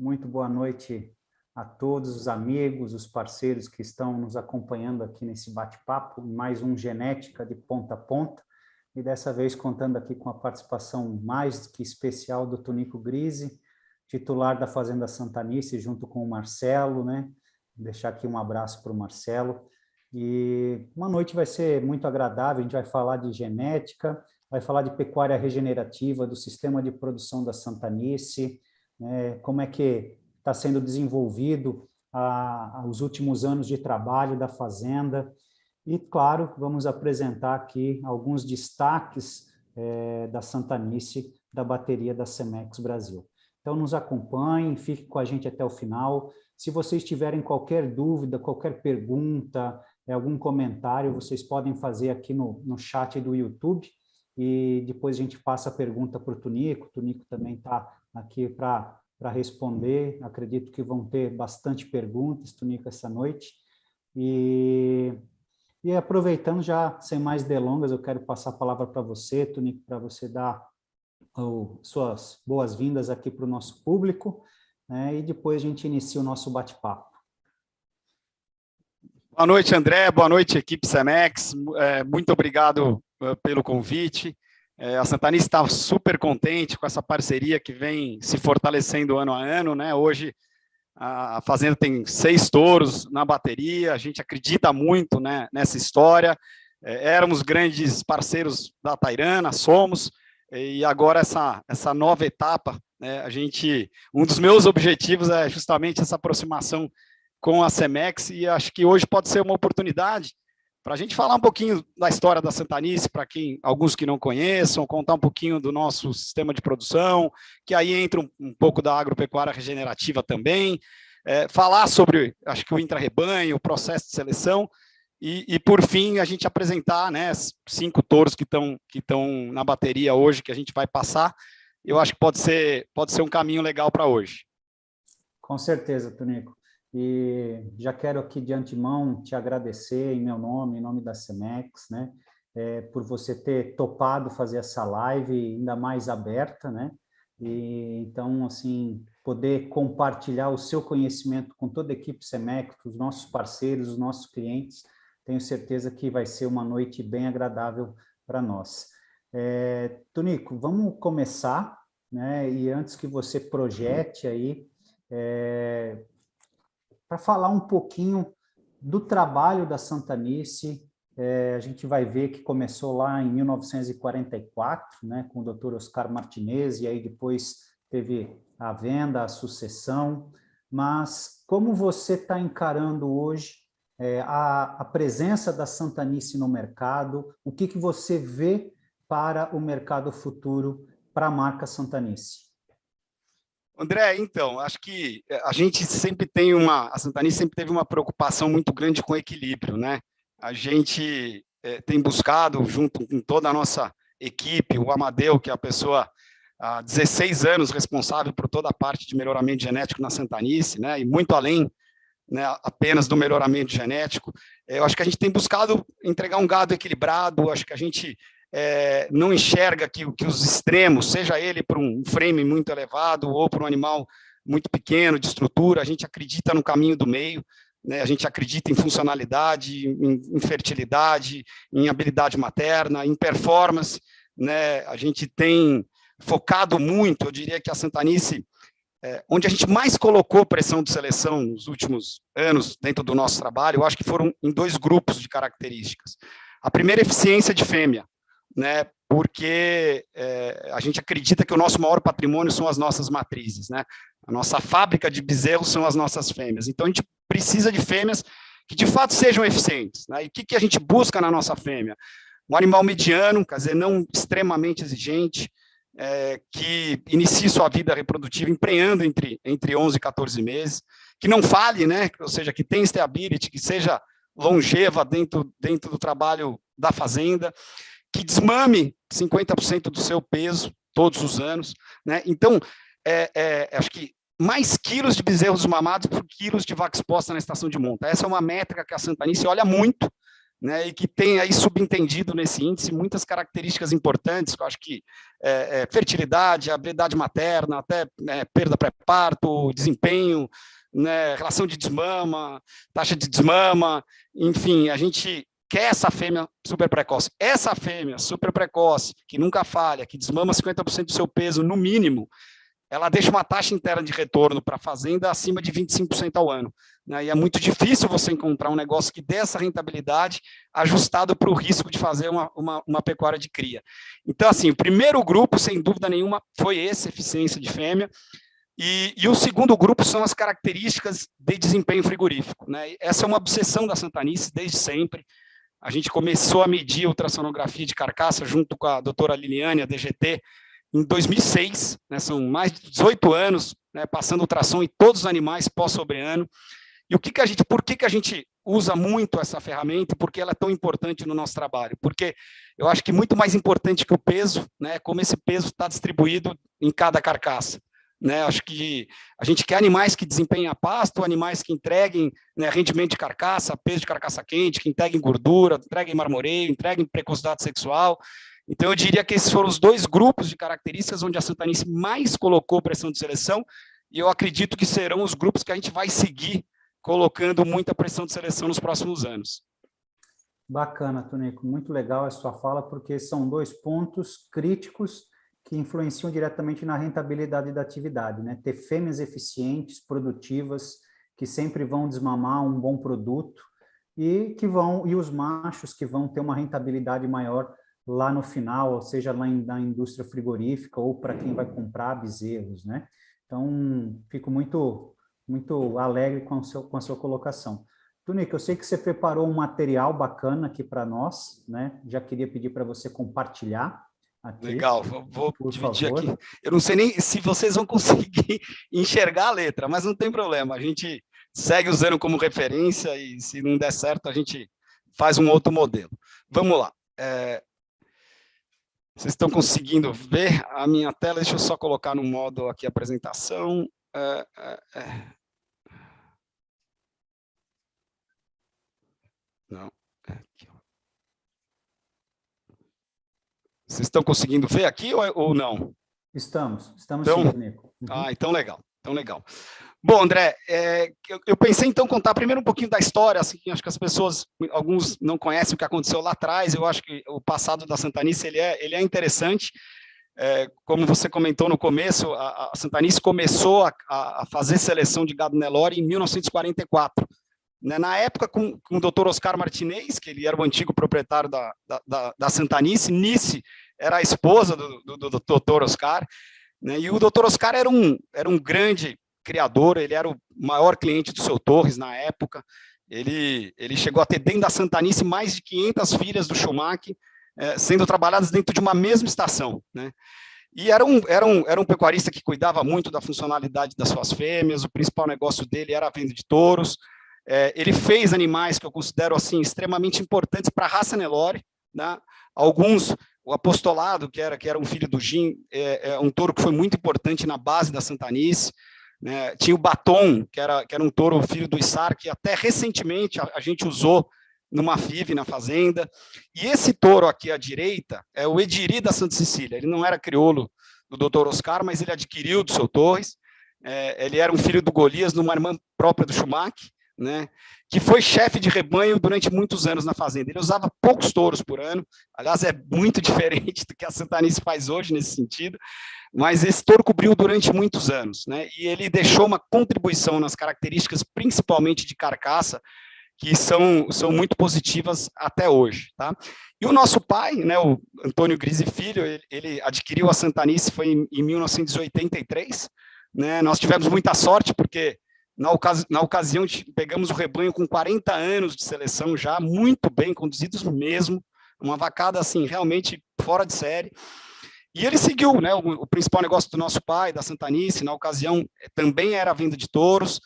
Muito boa noite a todos os amigos, os parceiros que estão nos acompanhando aqui nesse bate-papo, mais um Genética de Ponta a Ponta, e dessa vez contando aqui com a participação mais que especial do Tunico Grise, titular da Fazenda Santanice, junto com o Marcelo, né? Vou deixar aqui um abraço para o Marcelo. E uma noite vai ser muito agradável, a gente vai falar de genética, vai falar de pecuária regenerativa, do sistema de produção da Santanice, como é que está sendo desenvolvido os últimos anos de trabalho da Fazenda. E, claro, vamos apresentar aqui alguns destaques da Santanice, da bateria da Cemex Brasil. Então, nos acompanhem, fiquem com a gente até o final. Se vocês tiverem qualquer dúvida, qualquer pergunta, algum comentário, vocês podem fazer aqui no chat do YouTube, e depois a gente passa a pergunta para o Tunico. O Tunico também está aqui para responder. Acredito que vão ter bastante perguntas, Tunico, essa noite. E aproveitando já, sem mais delongas, eu quero passar a palavra para você, Tunico, para você dar suas boas-vindas aqui para o nosso público, né, e depois a gente inicia o nosso bate-papo. Boa noite, André. Boa noite, equipe Cemex. Muito obrigado pelo convite. A Santanice está super contente com essa parceria que vem se fortalecendo ano a ano, né? Hoje a Fazenda tem 6 touros na bateria, a gente acredita muito, né, nessa história. Éramos grandes parceiros da Tairana, somos, e agora essa nova etapa, né, um dos meus objetivos é justamente essa aproximação com a Cemex, e acho que hoje pode ser uma oportunidade para a gente falar um pouquinho da história da Santanice, para alguns que não conheçam, contar um pouquinho do nosso sistema de produção, que aí entra um pouco da agropecuária regenerativa também, falar sobre, acho que o intra-rebanho, o processo de seleção, e por fim, a gente apresentar, né, 5 touros que estão na bateria hoje, que a gente vai passar. Eu acho que pode ser um caminho legal para hoje. Com certeza, Tunico. E já quero aqui de antemão te agradecer em meu nome, em nome da Cemex, né, por você ter topado fazer essa live ainda mais aberta, né, e então, assim, poder compartilhar o seu conhecimento com toda a equipe Cemex, os nossos parceiros, os nossos clientes. Tenho certeza que vai ser uma noite bem agradável para nós. Tunico, vamos começar, né, e antes que você projete aí, para falar um pouquinho do trabalho da Santanice. A gente vai ver que começou lá em 1944, né, com o Dr. Oscar Martinez, e aí depois teve a venda, a sucessão. Mas como você está encarando hoje a presença da Santanice no mercado? O que você vê para o mercado futuro para a marca Santanice? André, então, acho que a Santanice sempre teve uma preocupação muito grande com o equilíbrio, né? A gente tem buscado, junto com toda a nossa equipe, o Amadeu, que é a pessoa há 16 anos responsável por toda a parte de melhoramento genético na Santanice, né? E muito além, né, apenas do melhoramento genético. Eu acho que a gente tem buscado entregar um gado equilibrado. Acho que a gente não enxerga que os extremos, seja ele para um frame muito elevado ou para um animal muito pequeno, de estrutura, a gente acredita no caminho do meio, né? A gente acredita em funcionalidade, em fertilidade, em habilidade materna, em performance, né? A gente tem focado muito, eu diria que a Santanice, onde a gente mais colocou pressão de seleção nos últimos anos dentro do nosso trabalho, eu acho que foram em 2 grupos de características. A primeira, eficiência de fêmea, né, porque a gente acredita que o nosso maior patrimônio são as nossas matrizes, né? A nossa fábrica de bezerros são as nossas fêmeas. Então, a gente precisa de fêmeas que, de fato, sejam eficientes, né? E o que a gente busca na nossa fêmea? Um animal mediano, quer dizer, não extremamente exigente, que inicie sua vida reprodutiva emprenhando entre 11 e 14 meses, que não fale, né? Ou seja, que tenha stability, que seja longeva dentro do trabalho da fazenda, que desmame 50% do seu peso todos os anos, né? Então, acho que mais quilos de bezerros mamados por quilos de vaca exposta na estação de monta. Essa é uma métrica que a Santanice olha muito, né, e que tem aí subentendido nesse índice muitas características importantes, que eu acho que fertilidade, habilidade materna, até perda pré-parto, desempenho, né, relação de desmama, taxa de desmama, enfim, a gente quer essa fêmea super precoce. Essa fêmea super precoce, que nunca falha, que desmama 50% do seu peso no mínimo, ela deixa uma taxa interna de retorno para a fazenda acima de 25% ao ano, né? E é muito difícil você encontrar um negócio que dê essa rentabilidade ajustado para o risco de fazer uma pecuária de cria. Então, assim, o primeiro grupo, sem dúvida nenhuma, foi esse, eficiência de fêmea, e o segundo grupo são as características de desempenho frigorífico, né? Essa é uma obsessão da Santanice desde sempre. A gente começou a medir a ultrassonografia de carcaça junto com a doutora Liliane, a DGT, em 2006, né, são mais de 18 anos, né, passando ultrassom em todos os animais pós-sobreano. E por que a gente usa muito essa ferramenta e por que ela é tão importante no nosso trabalho? Porque eu acho que muito mais importante que o peso, né, como esse peso está distribuído em cada carcaça. Né, acho que a gente quer animais que desempenhem a pasto, animais que entreguem, né, rendimento de carcaça, peso de carcaça quente, que entreguem gordura, entreguem marmoreio, entreguem precocidade sexual. Então, eu diria que esses foram os dois grupos de características onde a Santanice mais colocou pressão de seleção, e eu acredito que serão os grupos que a gente vai seguir colocando muita pressão de seleção nos próximos anos. Bacana, Tonico, muito legal a sua fala, porque são dois pontos críticos que influenciam diretamente na rentabilidade da atividade, né? Ter fêmeas eficientes, produtivas, que sempre vão desmamar um bom produto, e os machos que vão ter uma rentabilidade maior lá no final, ou seja, lá na indústria frigorífica, ou para quem vai comprar bezerros, né? Então, fico muito alegre com a sua colocação. Tonico, eu sei que você preparou um material bacana aqui para nós, né? Já queria pedir para você compartilhar aqui. Legal, vou dividir aqui. Eu não sei nem se vocês vão conseguir enxergar a letra, mas não tem problema, a gente segue usando como referência e se não der certo, a gente faz um outro modelo. Vamos lá. Vocês estão conseguindo ver a minha tela? Deixa eu só colocar no modo aqui apresentação. Não. Aqui. Vocês estão conseguindo ver aqui ou não? Estamos então, sim, Nico. Então legal, Bom, André, eu pensei então contar primeiro um pouquinho da história, assim, acho que as pessoas, alguns não conhecem o que aconteceu lá atrás, eu acho que o passado da Santanice, ele é interessante, como você comentou no começo, a Santanice começou a fazer seleção de gado Nelore em 1944, né, na época com o Dr. Oscar Martinez, que ele era o antigo proprietário da Santanice, Nice era a esposa do Dr. Oscar, né, e o Dr. Oscar era um grande criador, ele era o maior cliente do seu Torres na época, ele chegou a ter dentro da Santanice mais de 500 filhas do Schumacher, sendo trabalhadas dentro de uma mesma estação, né? E era um pecuarista que cuidava muito da funcionalidade das suas fêmeas, o principal negócio dele era a venda de touros, ele fez animais que eu considero assim extremamente importantes para a raça Nelore, né? Alguns, o Apostolado, que era um filho do Jim, um touro que foi muito importante na base da Santanice, né? Tinha o Batom, que era um touro filho do Issar, que até recentemente a gente usou numa FIV na fazenda, e esse touro aqui à direita é o Ediri da Santa Cecília, ele não era crioulo do Dr. Oscar, mas ele adquiriu do seu Torres, ele era um filho do Golias, numa irmã própria do Schumacher, né, que foi chefe de rebanho durante muitos anos na fazenda, ele usava poucos touros por ano, aliás é muito diferente do que a Santanice faz hoje nesse sentido, mas esse touro cobriu durante muitos anos, né, e ele deixou uma contribuição nas características, principalmente de carcaça, que são muito positivas até hoje, tá? E o nosso pai, né, o Antônio Grise Filho, ele adquiriu a Santanice foi em 1983, né, nós tivemos muita sorte, porque na ocasião pegamos o rebanho com 40 anos de seleção já, muito bem conduzidos mesmo, uma vacada assim, realmente fora de série, e ele seguiu, né, o principal negócio do nosso pai, da Santanice, na ocasião também era a venda de touros.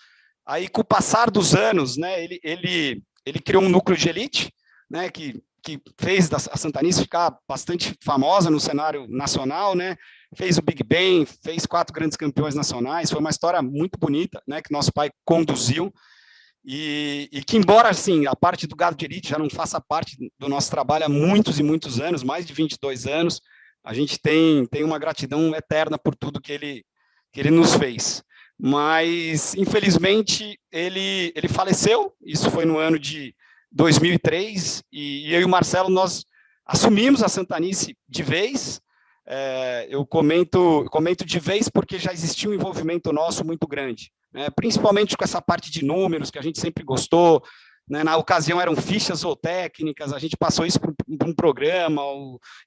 Aí, com o passar dos anos, né, ele criou um núcleo de elite, né, que fez a Santanice ficar bastante famosa no cenário nacional, né, fez o Big Ben, fez 4 grandes campeões nacionais, foi uma história muito bonita, né, que nosso pai conduziu. e que, embora, assim, a parte do gado de elite já não faça parte do nosso trabalho há muitos e muitos anos, mais de 22 anos, a gente tem uma gratidão eterna por tudo que ele nos fez. Mas, infelizmente, ele faleceu, isso foi no ano de 2003, e eu e o Marcelo, nós assumimos a Santanice de vez. Eu comento de vez porque já existia um envolvimento nosso muito grande, né? Principalmente com essa parte de números, que a gente sempre gostou, né? Na ocasião eram fichas zootécnicas, a gente passou isso para um programa,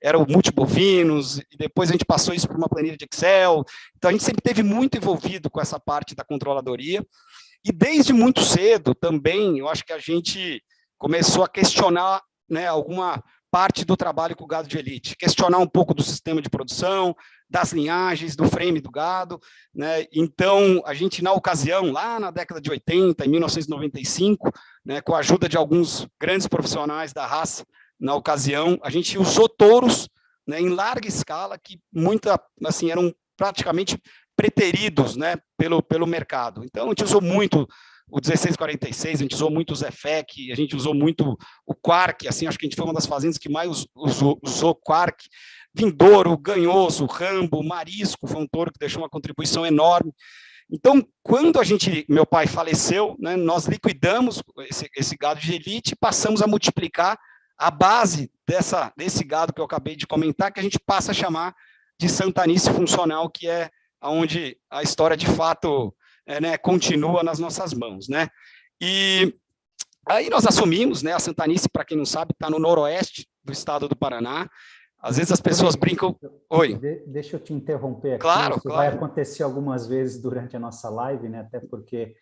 era o Multibovinos, e depois a gente passou isso para uma planilha de Excel. Então a gente sempre teve muito envolvido com essa parte da controladoria, e desde muito cedo também, eu acho que a gente começou a questionar, né, alguma parte do trabalho com o gado de elite, questionar um pouco do sistema de produção, das linhagens, do frame do gado, né? Então, a gente, na ocasião, lá na década de 80, em 1995, né, com a ajuda de alguns grandes profissionais da raça, na ocasião, a gente usou touros, né, em larga escala, que assim, eram praticamente preteridos, né, pelo mercado. Então, a gente usou muito o 1646, a gente usou muito o Zefec, a gente usou muito o Quark, assim, acho que a gente foi uma das fazendas que mais usou Quark. Vindouro, Ganhoso, Rambo, Marisco, foi um touro que deixou uma contribuição enorme. Então, quando meu pai faleceu, né, nós liquidamos esse gado de elite e passamos a multiplicar a base desse gado que eu acabei de comentar, que a gente passa a chamar de Santanice funcional, que é onde a história, de fato, né, continua nas nossas mãos, né? E aí nós assumimos, né, a Santanice, para quem não sabe, está no noroeste do estado do Paraná. Às vezes as pessoas brincam... Oi. Deixa eu te interromper aqui. Claro, Isso claro. vai acontecer algumas vezes durante a nossa live, né? Até porque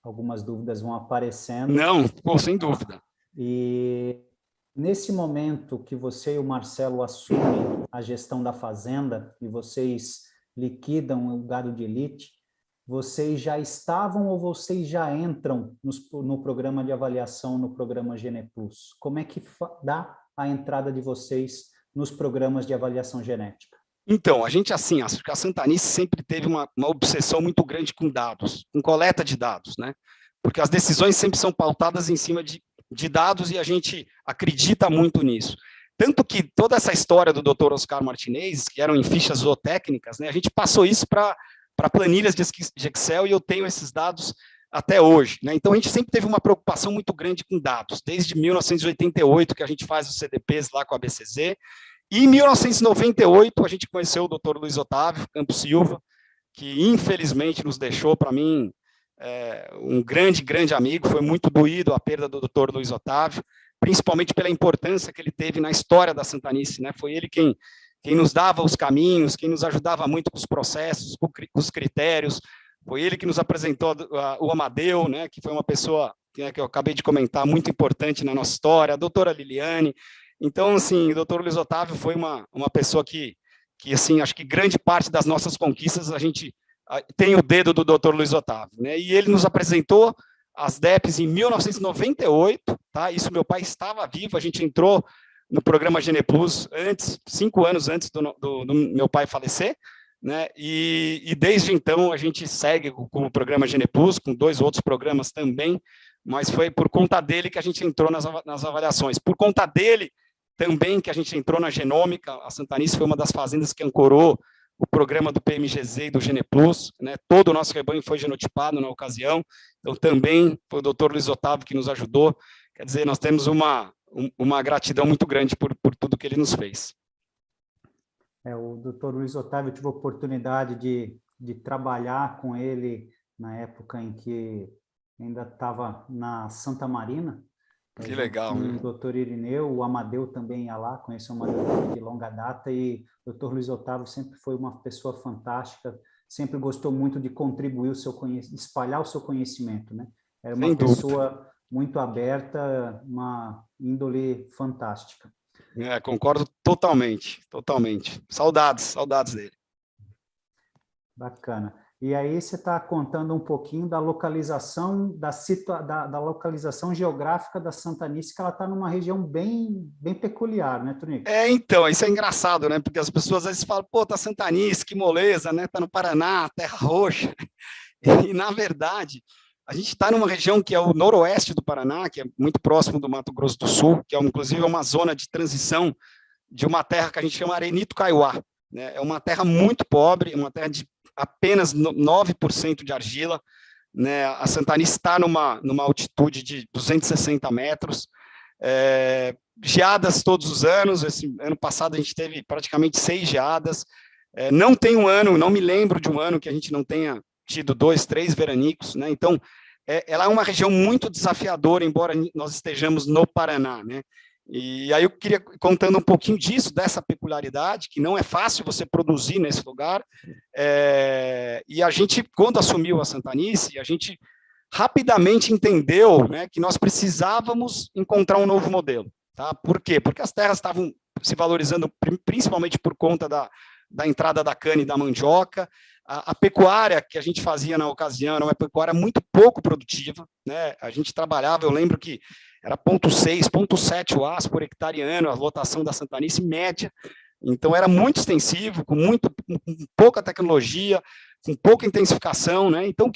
algumas dúvidas vão aparecendo. Não, pô, sem dúvida. E nesse momento que você e o Marcelo assumem a gestão da fazenda e vocês liquidam o gado de elite, vocês já estavam ou vocês já entram no programa de avaliação, no programa Gene Plus? Como é que dá a entrada de vocês nos programas de avaliação genética? Então, a gente, assim, acho que a Santanice sempre teve uma obsessão muito grande com dados, com coleta de dados, né? Porque as decisões sempre são pautadas em cima de dados e a gente acredita muito nisso. Tanto que toda essa história do Dr. Oscar Martinez, que eram em fichas zootécnicas, né, a gente passou isso para planilhas de Excel e eu tenho esses dados até hoje, né? Então, a gente sempre teve uma preocupação muito grande com dados, desde 1988, que a gente faz os CDPs lá com a BCZ, e em 1998, a gente conheceu o Dr. Luiz Otávio Campos Silva, que infelizmente nos deixou, para mim, um grande amigo. Foi muito doído a perda do Dr. Luiz Otávio, principalmente pela importância que ele teve na história da Santanice, né? Foi ele quem nos dava os caminhos, quem nos ajudava muito com os processos, com os critérios. Foi ele que nos apresentou o Amadeu, né, que foi uma pessoa que eu acabei de comentar, muito importante na nossa história, a doutora Liliane. Então, assim, o doutor Luiz Otávio foi uma pessoa que, assim, acho que grande parte das nossas conquistas a gente tem o dedo do doutor Luiz Otávio, né? E ele nos apresentou as DEPs em 1998, tá? Isso meu pai estava vivo, a gente entrou no programa Gene Plus 5 anos antes do meu pai falecer, né? E desde então a gente segue com o programa Gene Plus, com 2 outros programas também, mas foi por conta dele que a gente entrou nas avaliações. Por conta dele também que a gente entrou na genômica. A Santanice foi uma das fazendas que ancorou o programa do PMGZ e do Gene Plus, né? Todo o nosso rebanho foi genotipado na ocasião, então também foi o doutor Luiz Otávio que nos ajudou. Quer dizer, nós temos uma gratidão muito grande por tudo que ele nos fez. O doutor Luiz Otávio, eu tive a oportunidade de trabalhar com ele na época em que ainda estava na Santa Marina. Que legal. O doutor Irineu, o Amadeu também ia lá, conheci o Amadeu de longa data, e o doutor Luiz Otávio sempre foi uma pessoa fantástica, sempre gostou muito de contribuir espalhar o seu conhecimento, né? Era uma pessoa muito aberta, uma índole fantástica. Concordo totalmente. Saudades dele. Bacana. E aí você está contando um pouquinho da localização, da localização geográfica da Santanice, que ela está numa região bem peculiar, né, Tonico? Então, isso é engraçado, né? Porque as pessoas às vezes falam, pô, tá Santanice, que moleza, né? Tá no Paraná, Terra Roxa. E, na verdade, a gente está numa região que é o noroeste do Paraná, que é muito próximo do Mato Grosso do Sul, que é, inclusive, uma zona de transição de uma terra que a gente chama Arenito Kaiowá, né? É uma terra muito pobre, uma terra de apenas 9% de argila, né? A Santanice está numa altitude de 260 metros, geadas todos os anos. Esse ano passado a gente teve praticamente 6 geadas, não tem um ano, não me lembro de um ano que a gente não tenha tido 2, 3 veranicos, né? Então, ela é uma região muito desafiadora, embora nós estejamos no Paraná, né? E aí eu queria, contando um pouquinho disso, dessa peculiaridade, que não é fácil você produzir nesse lugar, e a gente, quando assumiu a Santanice, a gente rapidamente entendeu, né, que nós precisávamos encontrar um novo modelo. Tá? Por quê? Porque as terras estavam se valorizando principalmente por conta da entrada da cana e da mandioca. A pecuária que a gente fazia na ocasião era uma pecuária muito pouco produtiva, né? A gente trabalhava, eu lembro que era 0,6, 0,7 UAS por hectare ano, a lotação da Santanice média. Então, era muito extensivo, com pouca tecnologia, com pouca intensificação, né? Então,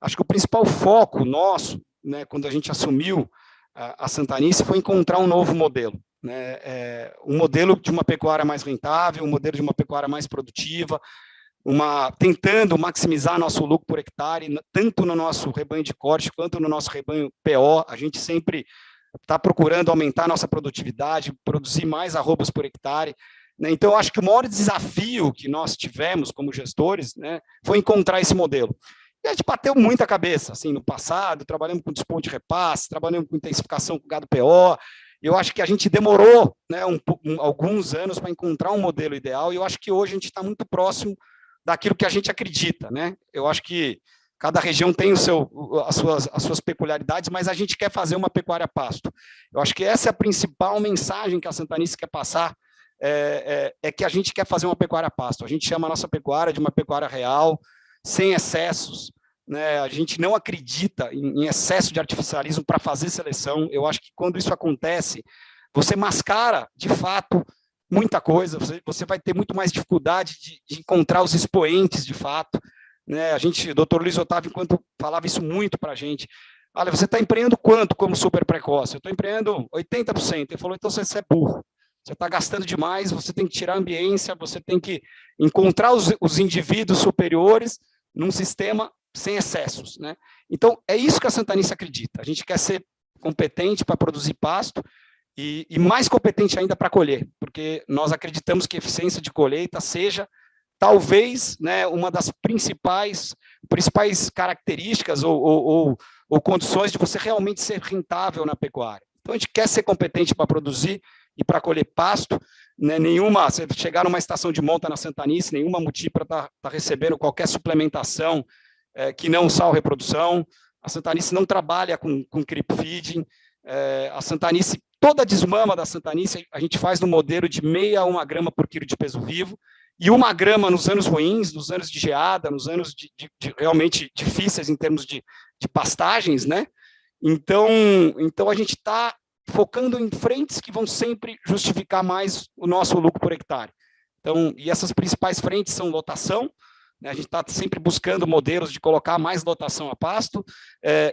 acho que o principal foco nosso, né, quando a gente assumiu a Santanice, foi encontrar um novo modelo, né? Um modelo de uma pecuária mais rentável, um modelo de uma pecuária mais produtiva, tentando maximizar nosso lucro por hectare, tanto no nosso rebanho de corte quanto no nosso rebanho PO. A gente sempre está procurando aumentar nossa produtividade, produzir mais arrobas por hectare, né? Então, eu acho que o maior desafio que nós tivemos como gestores, né, foi encontrar esse modelo. E a gente bateu muita cabeça, assim, no passado, trabalhamos com desponto de repasse, trabalhamos com intensificação com gado PO. Eu acho que a gente demorou, né, alguns anos para encontrar um modelo ideal, e eu acho que hoje a gente está muito próximo daquilo que a gente acredita, né? Eu acho que cada região tem as suas peculiaridades, mas a gente quer fazer uma pecuária a pasto. Eu acho que essa é a principal mensagem que a Santanice quer passar, que a gente quer fazer uma pecuária a pasto. A gente chama a nossa pecuária de uma pecuária real, sem excessos, né? A gente não acredita em excesso de artificialismo para fazer seleção. Eu acho que quando isso acontece, você mascara, de fato, muita coisa, você vai ter muito mais dificuldade de encontrar os expoentes, de fato, né? O doutor Luiz Otávio, enquanto falava isso muito para a gente, olha, você está empreendendo quanto como super precoce? Eu estou empreendendo 80%. Ele falou, então você é burro, você está gastando demais, você tem que tirar a ambiência, você tem que encontrar os indivíduos superiores num sistema sem excessos, né? Então, é isso que a Santanice acredita. A gente quer ser competente para produzir pasto, e mais competente ainda para colher, porque nós acreditamos que a eficiência de colheita seja, talvez, né, uma das principais características ou condições de você realmente ser rentável na pecuária. Então, a gente quer ser competente para produzir e para colher pasto, né? Você chegar numa estação de monta na Santanice, nenhuma multípara está recebendo qualquer suplementação que não sal reprodução. A Santanice não trabalha com creep feeding. A Santanice, toda a desmama da Santanice, a gente faz no modelo de 0,5 a 1 grama por quilo de peso vivo, e 1 grama nos anos ruins, nos anos de geada, nos anos realmente difíceis em termos de pastagens, né? Então a gente está focando em frentes que vão sempre justificar mais o nosso lucro por hectare. Então, e essas principais frentes são lotação, né? A gente está sempre buscando modelos de colocar mais lotação a pasto,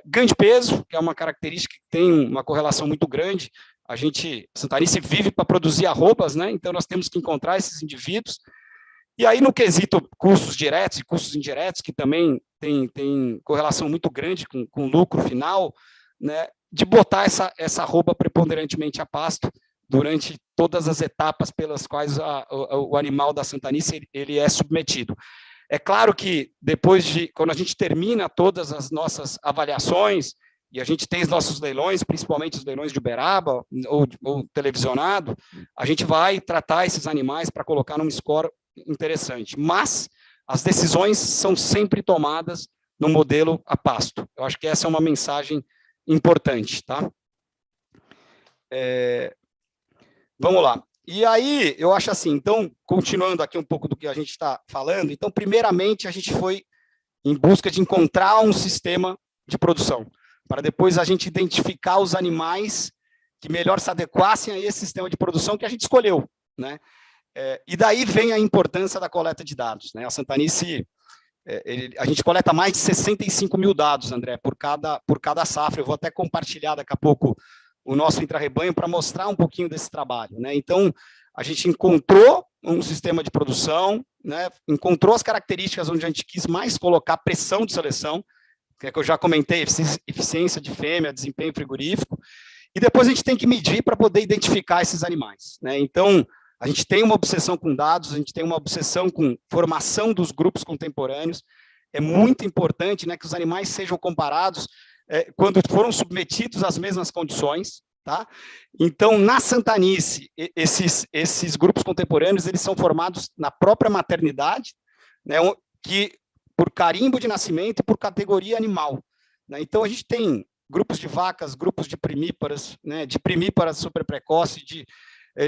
ganho de peso, que é uma característica que tem uma correlação muito grande. A Santanice vive para produzir arrobas, né? Então nós temos que encontrar esses indivíduos. E aí, no quesito custos diretos e custos indiretos, que também tem correlação muito grande com o lucro final, né, de botar essa arroba preponderantemente a pasto durante todas as etapas pelas quais o animal da Santanice ele é submetido. É claro que quando a gente termina todas as nossas avaliações, e a gente tem os nossos leilões, principalmente os leilões de Uberaba ou televisionado, a gente vai tratar esses animais para colocar num score interessante. Mas as decisões são sempre tomadas no modelo a pasto. Eu acho que essa é uma mensagem importante, tá? Vamos lá. E aí, eu acho assim, então, continuando aqui um pouco do que a gente está falando, então, primeiramente, a gente foi em busca de encontrar um sistema de produção, para depois a gente identificar os animais que melhor se adequassem a esse sistema de produção que a gente escolheu, né? E daí vem a importância da coleta de dados, né? A Santanice, a gente coleta mais de 65 mil dados, André, por cada safra. Eu vou até compartilhar daqui a pouco o nosso intra-rebanho para mostrar um pouquinho desse trabalho, né? Então, a gente encontrou um sistema de produção, né? Encontrou as características onde a gente quis mais colocar pressão de seleção, que é que eu já comentei, eficiência de fêmea, desempenho frigorífico, e depois a gente tem que medir para poder identificar esses animais, né? Então, a gente tem uma obsessão com dados, a gente tem uma obsessão com formação dos grupos contemporâneos. É muito importante, né, que os animais sejam comparados quando foram submetidos às mesmas condições, tá? Então, na Santanice, esses grupos contemporâneos, eles são formados na própria maternidade, né, que por carimbo de nascimento e por categoria animal, né? Então, a gente tem grupos de vacas, grupos de primíparas, né, de primíparas super precoce, de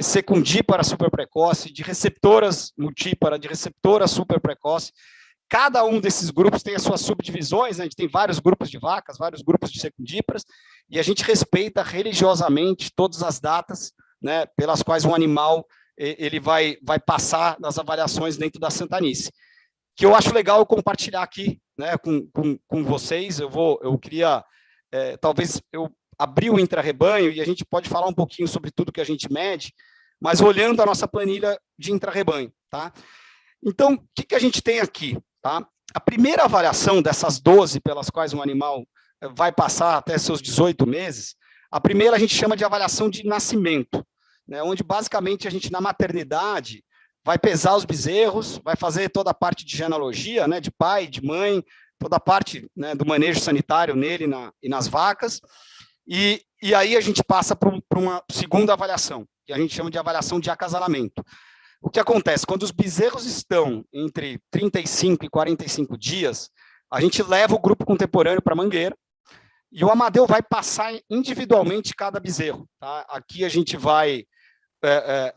secundípara super precoce, de receptoras multípara, de receptora super precoce. Cada um desses grupos tem as suas subdivisões, né? A gente tem vários grupos de vacas, vários grupos de secundíparas, e a gente respeita religiosamente todas as datas, né, pelas quais um animal ele vai passar nas avaliações dentro da Santanice. Que eu acho legal eu compartilhar aqui, né, com vocês. Eu queria, talvez eu abrir o intra-rebanho e a gente pode falar um pouquinho sobre tudo que a gente mede, mas olhando a nossa planilha de intra-rebanho, tá? Então, o que a gente tem aqui, tá? A primeira avaliação dessas 12 pelas quais um animal vai passar até seus 18 meses, a primeira a gente chama de avaliação de nascimento, né, onde basicamente a gente, na maternidade, vai pesar os bezerros, vai fazer toda a parte de genealogia, né, de pai, de mãe, toda a parte, né, do manejo sanitário nele e nas vacas. E aí a gente passa para uma segunda avaliação, que a gente chama de avaliação de acasalamento. O que acontece? Quando os bezerros estão entre 35 e 45 dias, a gente leva o grupo contemporâneo para a mangueira, e o Amadeu vai passar individualmente cada bezerro, tá? Aqui a gente vai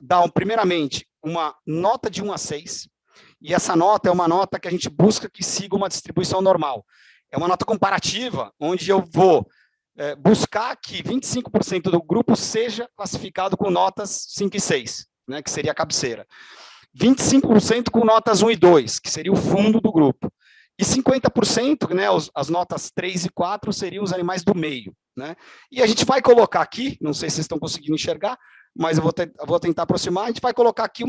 dar, primeiramente, uma nota de 1 a 6, e essa nota é uma nota que a gente busca que siga uma distribuição normal. É uma nota comparativa, onde eu vou buscar que 25% do grupo seja classificado com notas 5 e 6, né, que seria a cabeceira. 25% com notas 1 e 2, que seria o fundo do grupo. E 50%, né, as notas 3 e 4 seriam os animais do meio, né? E a gente vai colocar aqui, não sei se vocês estão conseguindo enxergar, mas eu vou tentar aproximar, a gente vai colocar aqui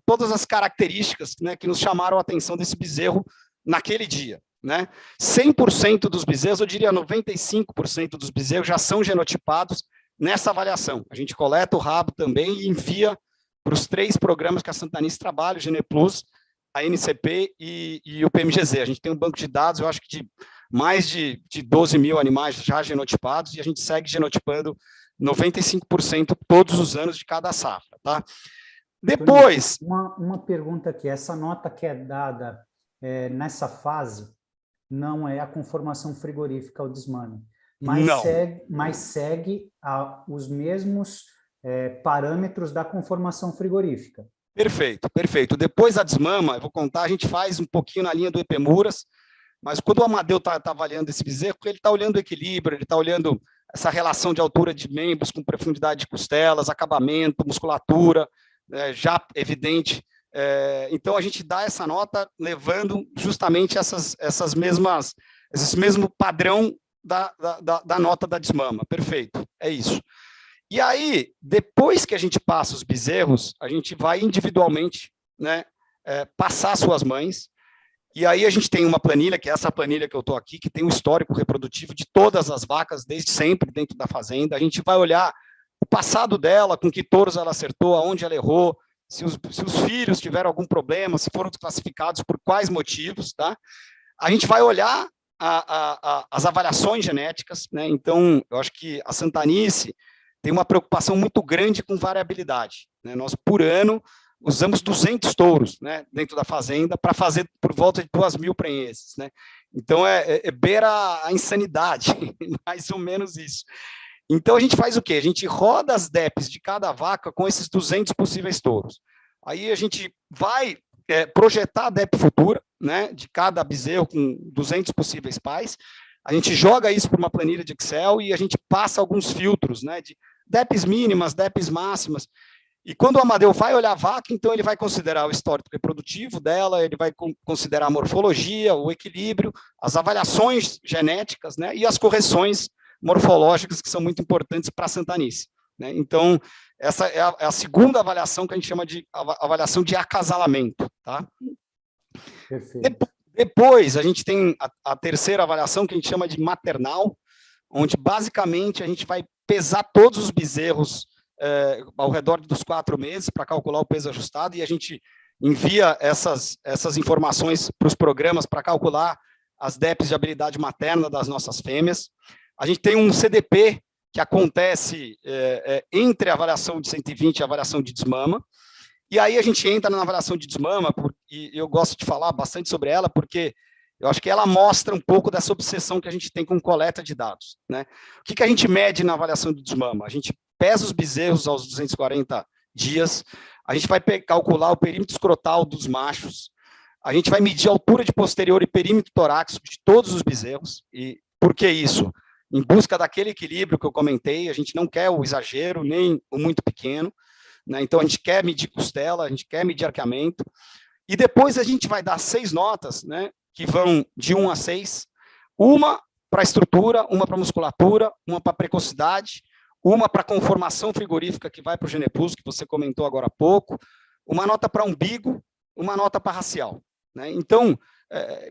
todas as características, né, que nos chamaram a atenção desse bezerro naquele dia, né? 100% dos bezerros, eu diria 95% dos bezerros já são genotipados nessa avaliação. A gente coleta o rabo também e envia para os 3 programas que a Santanice trabalha, o GenePlus, a NCP e o PMGZ. A gente tem um banco de dados, eu acho que de mais de 12 mil animais já genotipados, e a gente segue genotipando 95% todos os anos de cada safra, tá? Depois... Uma pergunta aqui, essa nota que é dada nessa fase não é a conformação frigorífica ao desmame, mas segue os mesmos parâmetros da conformação frigorífica. Perfeito, perfeito. Depois da desmama, eu vou contar, a gente faz um pouquinho na linha do Epemuras, mas quando o Amadeu está avaliando esse bezerro, ele está olhando o equilíbrio, ele está olhando essa relação de altura de membros com profundidade de costelas, acabamento, musculatura, já evidente. Então, a gente dá essa nota levando justamente esse mesmo padrão da nota da desmama. Perfeito, é isso. E aí, depois que a gente passa os bezerros, a gente vai individualmente, né, passar suas mães, e aí a gente tem uma planilha, que é essa planilha que eu estou aqui, que tem o histórico reprodutivo de todas as vacas, desde sempre, dentro da fazenda. A gente vai olhar o passado dela, com que touros ela acertou, aonde ela errou, se os filhos tiveram algum problema, se foram desclassificados por quais motivos, tá? A gente vai olhar as avaliações genéticas, né? Então, eu acho que a Santanice tem uma preocupação muito grande com variabilidade, né? Nós, por ano, usamos 200 touros, né, dentro da fazenda para fazer por volta de 2.000 prenheses, né? Então, beira a insanidade, mais ou menos isso. Então, a gente faz o quê? A gente roda as DEPs de cada vaca com esses 200 possíveis touros. Aí a gente vai projetar a DEP futura, né, de cada bezerro com 200 possíveis pais. A gente joga isso para uma planilha de Excel e a gente passa alguns filtros, né, de DEPs mínimas, DEPs máximas. E quando o Amadeu vai olhar a vaca, então ele vai considerar o histórico reprodutivo dela, ele vai considerar a morfologia, o equilíbrio, as avaliações genéticas, né, e as correções morfológicas que são muito importantes para a Santanice, né? Então, essa é a segunda avaliação que a gente chama de avaliação de acasalamento, tá? Perfeito. Depois, a gente tem a terceira avaliação, que a gente chama de maternal, onde, basicamente, a gente vai pesar todos os bezerros ao redor dos 4 meses para calcular o peso ajustado, e a gente envia essas informações para os programas para calcular as DEPs de habilidade materna das nossas fêmeas. A gente tem um CDP que acontece entre a avaliação de 120 e a avaliação de desmama, e aí a gente entra na avaliação de desmama, e eu gosto de falar bastante sobre ela, porque eu acho que ela mostra um pouco dessa obsessão que a gente tem com coleta de dados, né? O que a gente mede na avaliação de desmama? A gente pesa os bezerros aos 240 dias, a gente vai calcular o perímetro escrotal dos machos, a gente vai medir a altura de posterior e perímetro torácico de todos os bezerros. E por que isso? Em busca daquele equilíbrio que eu comentei, a gente não quer o exagero, nem o muito pequeno, né? Então, a gente quer medir costela, a gente quer medir arqueamento, e depois a gente vai dar 6 notas, né, que vão de 1 a 6, uma para estrutura, uma para musculatura, uma para precocidade, uma para conformação frigorífica, que vai para o Genepus, que você comentou agora há pouco, uma nota para umbigo, uma nota para racial, né? Então,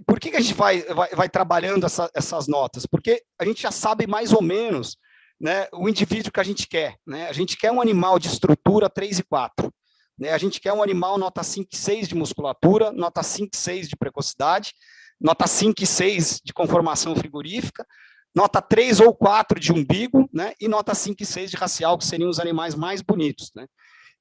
por que a gente vai trabalhando essas notas? Porque a gente já sabe mais ou menos, né, o indivíduo que a gente quer, né? A gente quer um animal de estrutura 3 e 4, né? A gente quer um animal nota 5 e 6 de musculatura, nota 5 e 6 de precocidade, nota 5 e 6 de conformação frigorífica, nota 3 ou 4 de umbigo, né? E nota 5 e 6 de racial, que seriam os animais mais bonitos, né?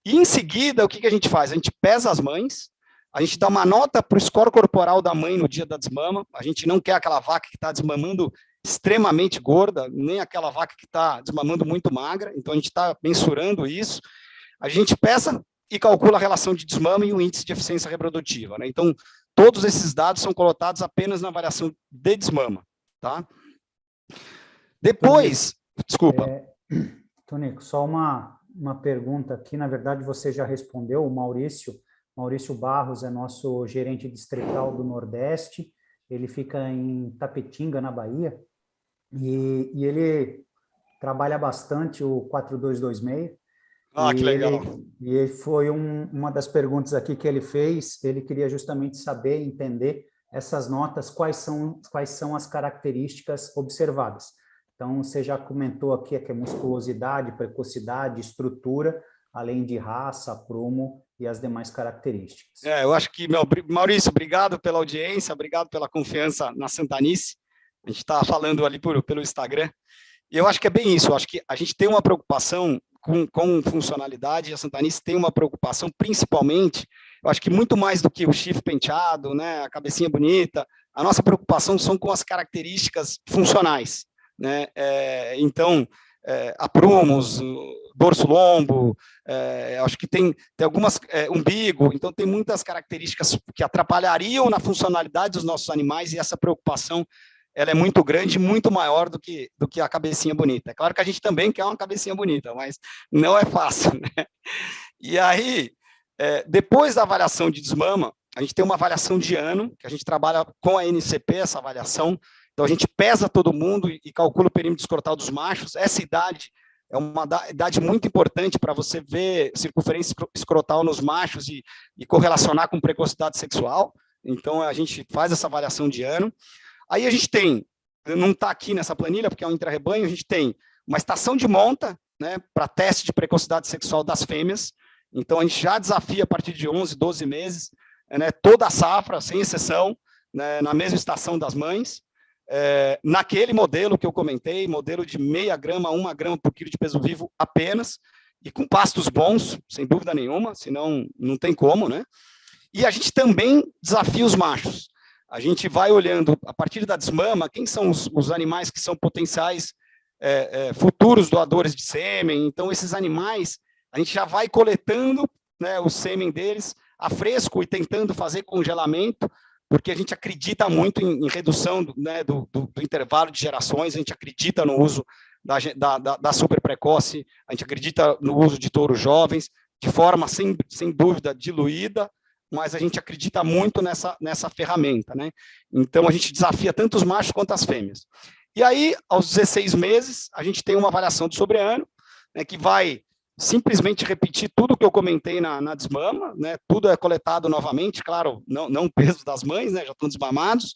E em seguida, o que a gente faz? A gente pesa as mães, a gente dá uma nota para o score corporal da mãe no dia da desmama, a gente não quer aquela vaca que está desmamando extremamente gorda, nem aquela vaca que está desmamando muito magra, então a gente está mensurando isso, a gente pesa e calcula a relação de desmama e o índice de eficiência reprodutiva, né? Então, todos esses dados são colocados apenas na variação de desmama, tá? Depois, desculpa. Tonico, só uma pergunta aqui, na verdade você já respondeu, o Maurício Barros é nosso gerente distrital do Nordeste, ele fica em Tapetinga, na Bahia, e ele trabalha bastante o 4226. Ah, que legal. E foi uma das perguntas aqui que ele fez, ele queria justamente saber, entender essas notas, quais são as características observadas. Então, você já comentou aqui que é musculosidade, precocidade, estrutura, além de raça, prumo e as demais características. Eu acho que, Maurício, obrigado pela audiência, obrigado pela confiança na Santanice. A gente está falando ali pelo Instagram. E eu acho que é bem isso, eu acho que a gente tem uma preocupação com funcionalidade, e a Santanice tem uma preocupação, principalmente, eu acho que muito mais do que o chifre penteado, né, a cabecinha bonita, a nossa preocupação são com as características funcionais, né? Então, aprumos, dorso-lombo, acho que tem algumas, umbigo, então tem muitas características que atrapalhariam na funcionalidade dos nossos animais, e essa preocupação ela é muito grande, muito maior do que a cabecinha bonita. É claro que a gente também quer uma cabecinha bonita, mas não é fácil, né? E aí, depois da avaliação de desmama, a gente tem uma avaliação de ano, que a gente trabalha com a NCP, essa avaliação. Então, a gente pesa todo mundo e calcula o perímetro escrotal dos machos. Essa idade é uma idade muito importante para você ver circunferência escrotal nos machos e correlacionar com precocidade sexual. Então, a gente faz essa avaliação de ano. Aí a gente tem, não está aqui nessa planilha, porque é um intra-rebanho, a gente tem uma estação de monta, né, para teste de precocidade sexual das fêmeas. Então, a gente já desafia a partir de 11, 12 meses, né, toda a safra, sem exceção, né, na mesma estação das mães. Naquele modelo que eu comentei, modelo de 0,5 grama a 1 grama por quilo de peso vivo apenas, e com pastos bons, sem dúvida nenhuma, senão não tem como, né? E a gente também desafia os machos. A gente vai olhando, a partir da desmama, quem são os animais que são potenciais futuros doadores de sêmen. Então, esses animais, a gente já vai coletando, né, o sêmen deles a fresco e tentando fazer congelamento, porque a gente acredita muito em redução do intervalo de gerações, a gente acredita no uso da super precoce, a gente acredita no uso de touros jovens, de forma, sem dúvida, diluída, mas a gente acredita muito nessa ferramenta, né? Então, a gente desafia tanto os machos quanto as fêmeas. E aí, aos 16 meses, a gente tem uma avaliação do sobreano, né, que vai simplesmente repetir tudo o que eu comentei na desmama, né? Tudo é coletado novamente, claro, não o peso das mães, né? Já estão desmamados,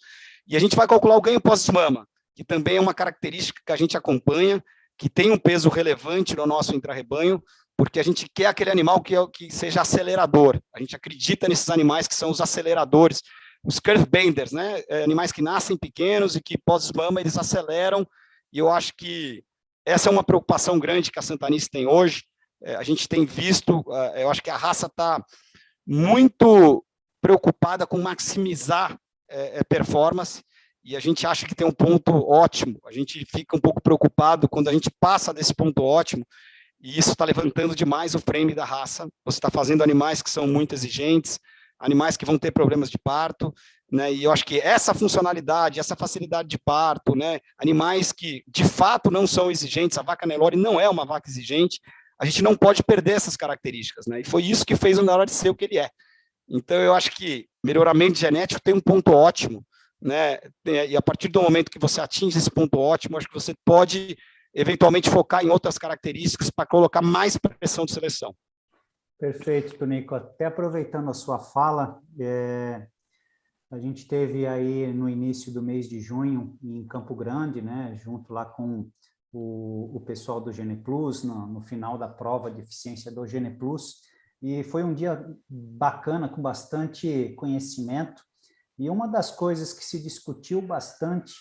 e a gente vai calcular o ganho pós-desmama, que também é uma característica que a gente acompanha, que tem um peso relevante no nosso intrarrebanho, porque a gente quer aquele animal que seja acelerador. A gente acredita nesses animais que são os aceleradores, os curve benders, né? Animais que nascem pequenos e que pós-desmama eles aceleram, e eu acho que essa é uma preocupação grande que a Santanice tem hoje. A gente tem visto, eu acho que a raça está muito preocupada com maximizar performance, e a gente acha que tem um ponto ótimo. A gente fica um pouco preocupado quando a gente passa desse ponto ótimo, e isso está levantando demais o frame da raça. Você está fazendo animais que são muito exigentes, animais que vão ter problemas de parto, né? E eu acho que essa funcionalidade, essa facilidade de parto, né? Animais que de fato não são exigentes, a vaca Nelore não é uma vaca exigente, a gente não pode perder essas características, né? E foi isso que fez o Nelore ser o que ele é. Então, eu acho que melhoramento genético tem um ponto ótimo, né? E a partir do momento que você atinge esse ponto ótimo, acho que você pode eventualmente focar em outras características para colocar mais pressão de seleção. Perfeito, Tonico. Até aproveitando a sua fala, a gente teve aí no início do mês de junho em Campo Grande, né, junto lá com o pessoal do GenePlus, no final da prova de eficiência do GenePlus, e foi um dia bacana, com bastante conhecimento, e uma das coisas que se discutiu bastante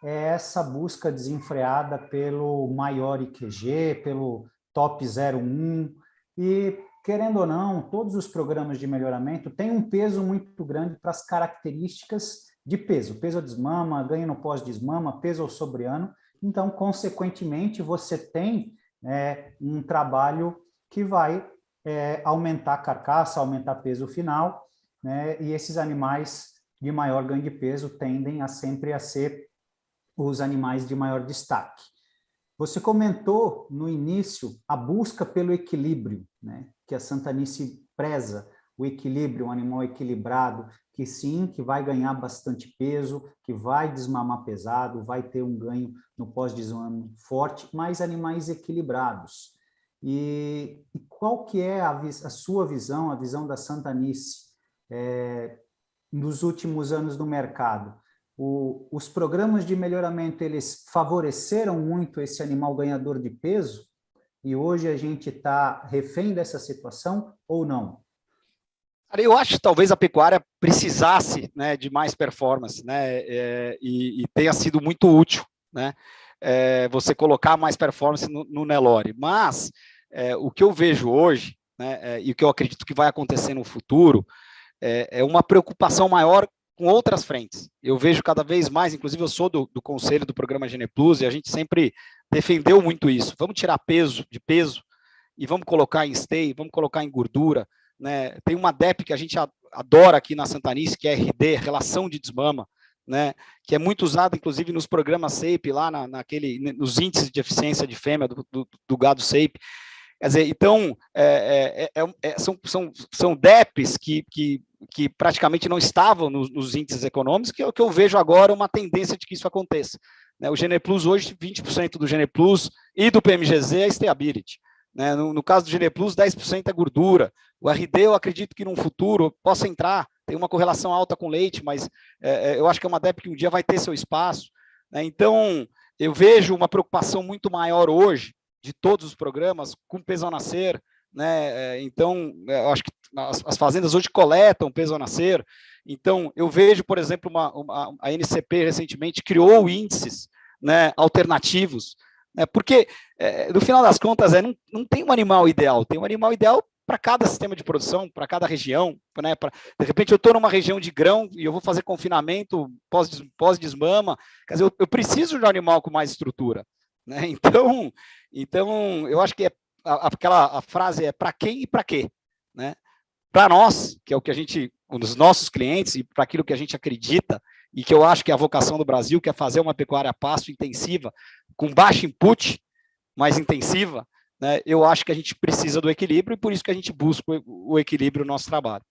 é essa busca desenfreada pelo maior IQG, pelo top 01, e, querendo ou não, todos os programas de melhoramento têm um peso muito grande para as características de peso a desmama, ganho no pós-desmama, peso ao sobreano. Então, consequentemente, você tem um trabalho que vai aumentar a carcaça, aumentar peso final, né? E esses animais de maior ganho de peso tendem sempre a ser os animais de maior destaque. Você comentou no início a busca pelo equilíbrio, né? Que a Santanice preza o equilíbrio, um animal equilibrado, que sim, que vai ganhar bastante peso, que vai desmamar pesado, vai ter um ganho no pós-desmame forte, mas animais equilibrados. E qual que é a sua visão, a visão da Santanice nos últimos anos no mercado? Os programas de melhoramento, eles favoreceram muito esse animal ganhador de peso? E hoje a gente está refém dessa situação ou não? Eu acho que talvez a pecuária precisasse, né, de mais performance, né, e tenha sido muito útil, né, você colocar mais performance no Nelore. Mas o que eu vejo hoje, né, e o que eu acredito que vai acontecer no futuro, é uma preocupação maior com outras frentes. Eu vejo cada vez mais, inclusive eu sou do conselho do programa GenePlus, e a gente sempre defendeu muito isso. Vamos tirar peso e vamos colocar em stay, vamos colocar em gordura, né? Tem uma DEP que a gente adora aqui na Santanice, que é RD, relação de desmama, né? Que é muito usada, inclusive, nos programas SAPE, lá nos índices de eficiência de fêmea do gado SAPE. Quer dizer, então, são DEPs que praticamente não estavam nos índices econômicos, que é o que eu vejo agora uma tendência de que isso aconteça. O GenePlus, hoje, 20% do GenePlus e do PMGZ é stability. No caso do GenePlus, 10% é gordura. O RD, eu acredito que no futuro possa entrar, tem uma correlação alta com leite, mas eu acho que é uma DEP que um dia vai ter seu espaço. Então, eu vejo uma preocupação muito maior hoje de todos os programas com peso ao nascer, né? Então, eu acho que as fazendas hoje coletam peso ao nascer. Então, eu vejo, por exemplo, a NCP recentemente criou índices, né, alternativos, né, porque, no final das contas, não tem um animal ideal, tem um animal ideal para cada sistema de produção, para cada região, né? De repente eu estou numa região de grão e eu vou fazer confinamento pós-desmama, quer dizer, eu preciso de um animal com mais estrutura, né? Então eu acho que a frase é para quem e para quê, né? Para nós, que é o que a gente, os nossos clientes, e para aquilo que a gente acredita, e que eu acho que é a vocação do Brasil, que é fazer uma pecuária a pasto intensiva, com baixo input, mas intensiva, né, eu acho que a gente precisa do equilíbrio e por isso que a gente busca o equilíbrio no nosso trabalho.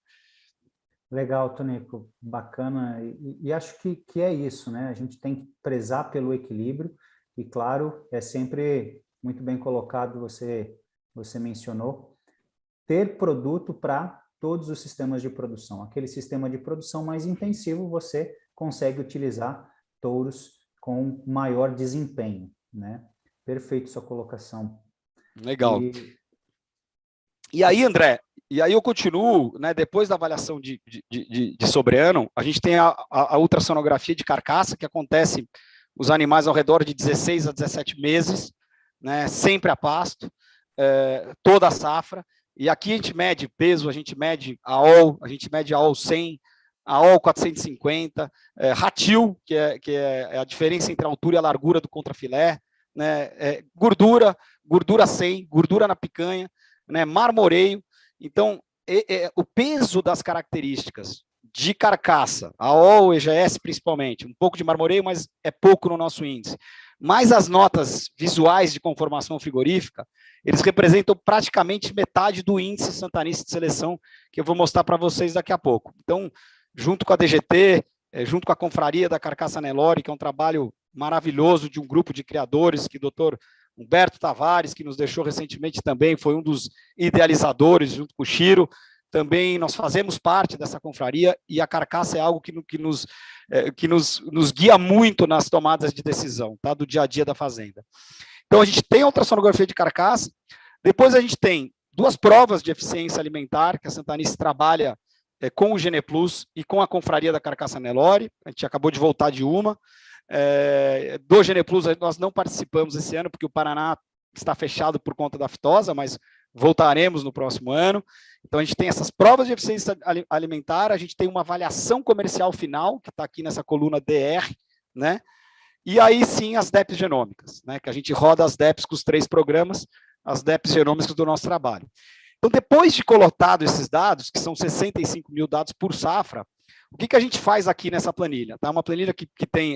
Legal, Tonico, bacana, e acho que é isso, né? A gente tem que prezar pelo equilíbrio, e claro, é sempre muito bem colocado, você mencionou, ter produto para todos os sistemas de produção. Aquele sistema de produção mais intensivo, você consegue utilizar touros com maior desempenho, né? Perfeito sua colocação. Legal. E aí, André, e aí eu continuo, né, depois da avaliação de sobreano, a gente tem a ultrassonografia de carcaça, que acontece os animais ao redor de 16 a 17 meses, né, sempre a pasto, toda a safra, e aqui a gente mede peso, a gente mede a gente mede a AOL 100, a AOL 450, ratil, que é a diferença entre a altura e a largura do contrafilé, né, gordura 100, gordura na picanha, né, marmoreio. Então, o peso das características de carcaça, a AOL, EGS principalmente, um pouco de marmoreio, mas é pouco no nosso índice, mais as notas visuais de conformação frigorífica, eles representam praticamente metade do índice Santanice de seleção, que eu vou mostrar para vocês daqui a pouco. Então, junto com a DGT, junto com a Confraria da Carcaça Nelore, que é um trabalho maravilhoso de um grupo de criadores, que o doutor Humberto Tavares, que nos deixou recentemente também, foi um dos idealizadores, junto com o Chiro. Também nós fazemos parte dessa confraria e a carcaça é algo que nos guia muito nas tomadas de decisão, tá, do dia a dia da fazenda. Então, a gente tem a ultrassonografia de carcaça, depois a gente tem 2 provas de eficiência alimentar, que a Santanice trabalha com o Geneplus e com a confraria da Carcaça Nelore, a gente acabou de voltar de uma. Do Geneplus nós não participamos esse ano, porque o Paraná está fechado por conta da aftosa, mas voltaremos no próximo ano. Então, a gente tem essas provas de eficiência alimentar, a gente tem uma avaliação comercial final, que está aqui nessa coluna DR, né? E aí sim as DEPs genômicas, né? Que a gente roda as DEPs com os 3 programas, as DEPs genômicas do nosso trabalho. Então, depois de coletado esses dados, que são 65 mil dados por safra, o que a gente faz aqui nessa planilha? Tá? Uma planilha que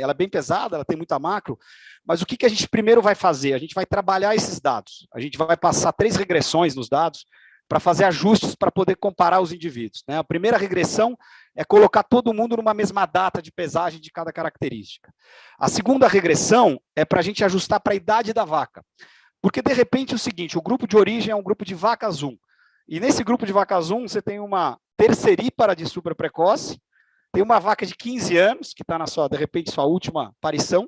ela é bem pesada, ela tem muita macro, mas o que a gente primeiro vai fazer? A gente vai trabalhar esses dados, a gente vai passar 3 regressões nos dados para fazer ajustes para poder comparar os indivíduos, né? A primeira regressão é colocar todo mundo numa mesma data de pesagem de cada característica. A segunda regressão é para a gente ajustar para a idade da vaca, porque de repente é o seguinte, o grupo de origem é um grupo de vacas 1, e nesse grupo de vacas 1 você tem uma terceirípara de super precoce, tem uma vaca de 15 anos, que está na sua, de repente, sua última aparição,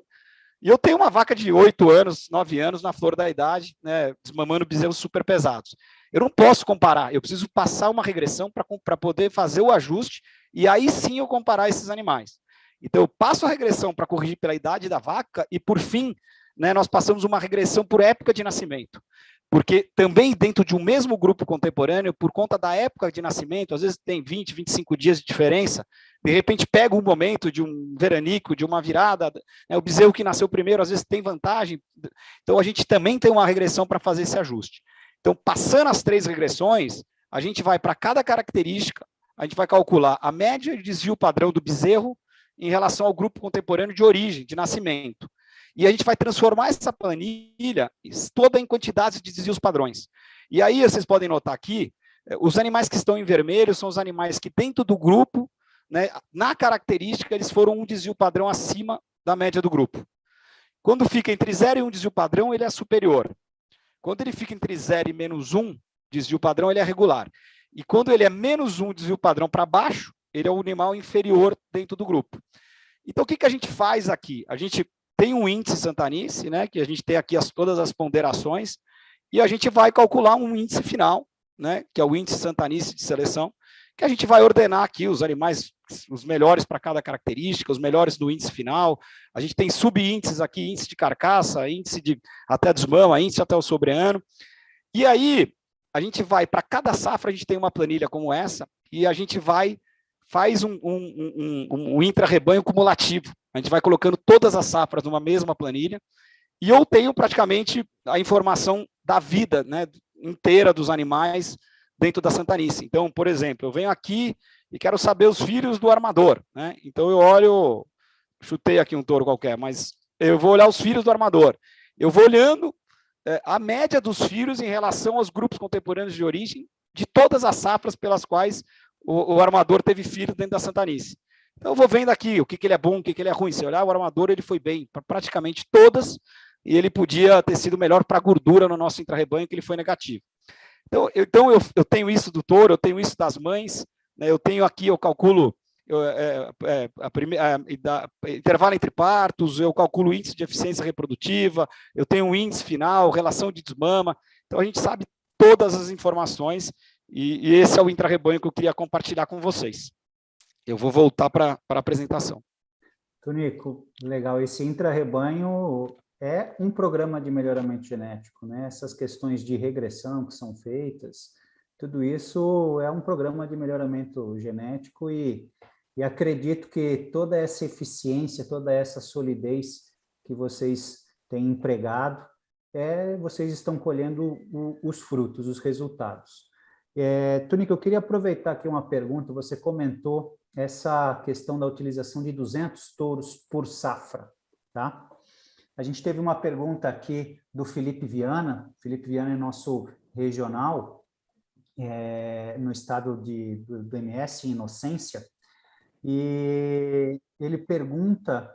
e eu tenho uma vaca de 8 anos, 9 anos, na flor da idade, né, desmamando bezerros super pesados. Eu não posso comparar, eu preciso passar uma regressão para poder fazer o ajuste, e aí sim eu comparar esses animais. Então, eu passo a regressão para corrigir pela idade da vaca, e por fim, né, nós passamos uma regressão por época de nascimento. Porque também dentro de um mesmo grupo contemporâneo, por conta da época de nascimento, às vezes tem 20, 25 dias de diferença, de repente pega um momento de um veranico, de uma virada, né, o bezerro que nasceu primeiro às vezes tem vantagem, então a gente também tem uma regressão para fazer esse ajuste. Então, passando as 3 regressões, a gente vai para cada característica, a gente vai calcular a média de desvio padrão do bezerro em relação ao grupo contemporâneo de origem, de nascimento. E a gente vai transformar essa planilha toda em quantidades de desvios padrões. E aí vocês podem notar aqui, os animais que estão em vermelho são os animais que dentro do grupo, né, na característica, eles foram um desvio padrão acima da média do grupo. Quando fica entre 0 e 1 desvio padrão, ele é superior. Quando ele fica entre 0 e menos 1 desvio padrão, ele é regular. E quando ele é menos 1 desvio padrão para baixo, ele é o animal inferior dentro do grupo. Então, o que a gente faz aqui? A gente tem um índice Santanice, né, que a gente tem aqui todas as ponderações, e a gente vai calcular um índice final, né, que é o índice Santanice de seleção, que a gente vai ordenar aqui os animais, os melhores para cada característica, os melhores do índice final. A gente tem subíndices aqui, índice de carcaça, índice de até desmama, índice até o sobreano. E aí, a gente vai, para cada safra, a gente tem uma planilha como essa, e a gente faz um intra-rebanho cumulativo. A gente vai colocando todas as safras numa mesma planilha, e eu tenho praticamente a informação da vida, né, inteira dos animais dentro da Santanice. Então, por exemplo, eu venho aqui e quero saber os filhos do armador, né? Então eu olho, chutei aqui um touro qualquer, mas eu vou olhar os filhos do armador. Eu vou olhando a média dos filhos em relação aos grupos contemporâneos de origem de todas as safras pelas quais o armador teve filho dentro da Santanice. Então, eu vou vendo aqui o que ele é bom, o que ele é ruim. Se olhar, o armador ele foi bem para praticamente todas, e ele podia ter sido melhor para a gordura no nosso intra-rebanho, que ele foi negativo. Então eu tenho isso do touro, eu tenho isso das mães, né, eu tenho aqui, eu calculo intervalo entre partos, eu calculo índice de eficiência reprodutiva, eu tenho um índice final, relação de desmama, então a gente sabe todas as informações, e esse é o intra-rebanho que eu queria compartilhar com vocês. Eu vou voltar para a apresentação. Tonico, legal, esse intra-rebanho é um programa de melhoramento genético, né? Essas questões de regressão que são feitas, tudo isso é um programa de melhoramento genético e acredito que toda essa eficiência, toda essa solidez que vocês têm empregado, vocês estão colhendo os frutos, os resultados. Tonico, eu queria aproveitar aqui uma pergunta, você comentou essa questão da utilização de 200 touros por safra, tá? A gente teve uma pergunta aqui do Felipe Viana é nosso regional, no estado do MS, em Inocência, e ele pergunta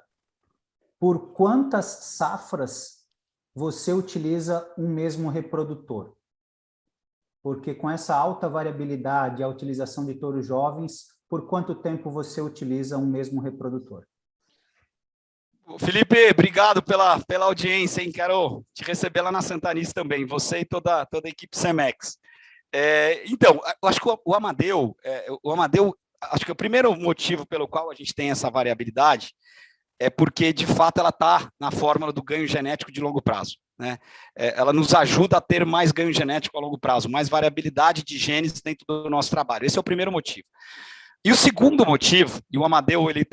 por quantas safras você utiliza um mesmo reprodutor. Porque com essa alta variabilidade, a utilização de touros jovens, por quanto tempo você utiliza um mesmo reprodutor? Felipe, obrigado pela audiência, hein? Quero te receber lá na Santanice também, você e toda a equipe Cemex. Então, eu acho que o Amadeu, acho que o primeiro motivo pelo qual a gente tem essa variabilidade é porque, de fato, ela está na fórmula do ganho genético de longo prazo, né? Ela nos ajuda a ter mais ganho genético a longo prazo, mais variabilidade de genes dentro do nosso trabalho. Esse é o primeiro motivo. E o segundo motivo, e o Amadeu ele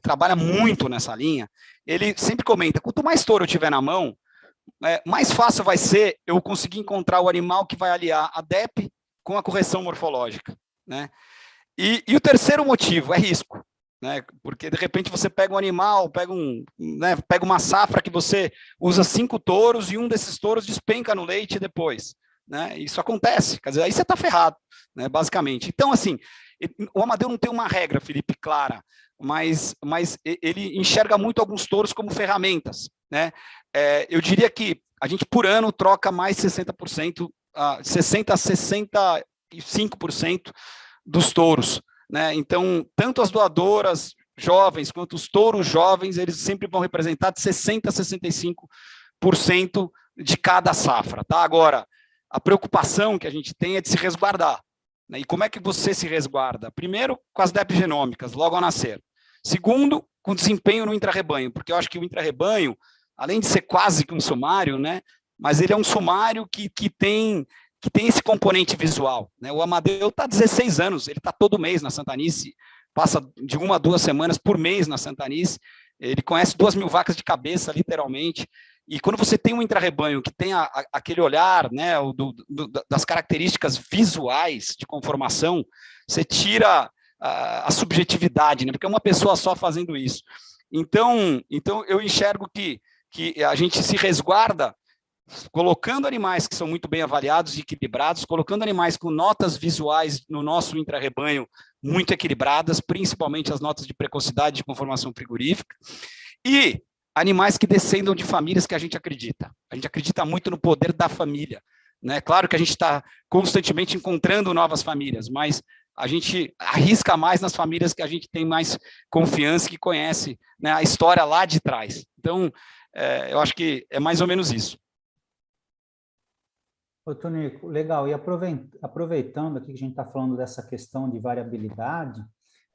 trabalha muito nessa linha, ele sempre comenta, quanto mais touro eu tiver na mão, mais fácil vai ser eu conseguir encontrar o animal que vai aliar a DEP com a correção morfológica, né? E o terceiro motivo é risco, né? Porque de repente você pega um animal, pega uma safra que você usa 5 touros e um desses touros despenca no leite depois, né? Isso acontece, quer dizer, aí você está ferrado, né, basicamente. Então, assim, o Amadeu não tem uma regra, Felipe, clara, mas ele enxerga muito alguns touros como ferramentas, né? Eu diria que a gente, por ano, troca mais 60%, 60% a 65% dos touros, né? Então, tanto as doadoras jovens quanto os touros jovens, eles sempre vão representar de 60% a 65% de cada safra, tá? Agora, a preocupação que a gente tem é de se resguardar, né? E como é que você se resguarda? Primeiro, com as DEP genômicas, logo ao nascer. Segundo, com desempenho no intra-rebanho, porque eu acho que o intra-rebanho, além de ser quase que um sumário, né, mas ele é um sumário que tem esse componente visual, né? O Amadeu está há 16 anos, ele está todo mês na Santanice, passa de 1 a 2 semanas por mês na Santanice, ele conhece 2.000 vacas de cabeça, literalmente. E quando você tem um intra-rebanho que tem aquele olhar, né, das características visuais de conformação, você tira a subjetividade, né, porque é uma pessoa só fazendo isso. Então eu enxergo que a gente se resguarda colocando animais que são muito bem avaliados e equilibrados, colocando animais com notas visuais no nosso intra-rebanho muito equilibradas, principalmente as notas de precocidade de conformação frigorífica, e animais que descendam de famílias que a gente acredita. A gente acredita muito no poder da família, né? Claro que a gente está constantemente encontrando novas famílias, mas a gente arrisca mais nas famílias que a gente tem mais confiança, que conhece, né, a história lá de trás. Então, eu acho que é mais ou menos isso. Ô, Tonico, legal. E aproveitando aqui que a gente está falando dessa questão de variabilidade,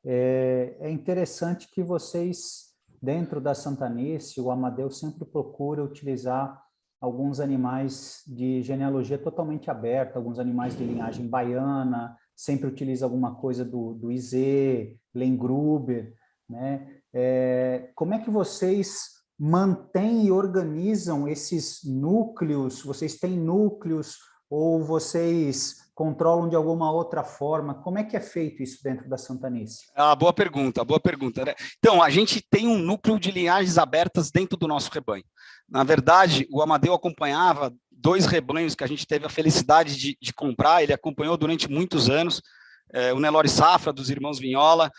é interessante que vocês, dentro da Santanice, o Amadeu sempre procura utilizar alguns animais de genealogia totalmente aberta, alguns animais de linhagem baiana, sempre utiliza alguma coisa do Izê, Lengruber, né? Como é que vocês mantêm e organizam esses núcleos? Vocês têm núcleos ou vocês controlam de alguma outra forma? Como é que é feito isso dentro da Santanice? Boa pergunta, né? Então, a gente tem um núcleo de linhagens abertas dentro do nosso rebanho. Na verdade, o Amadeu acompanhava 2 rebanhos que a gente teve a felicidade de comprar, ele acompanhou durante muitos anos, o Nelore Safra, dos irmãos Vinhola,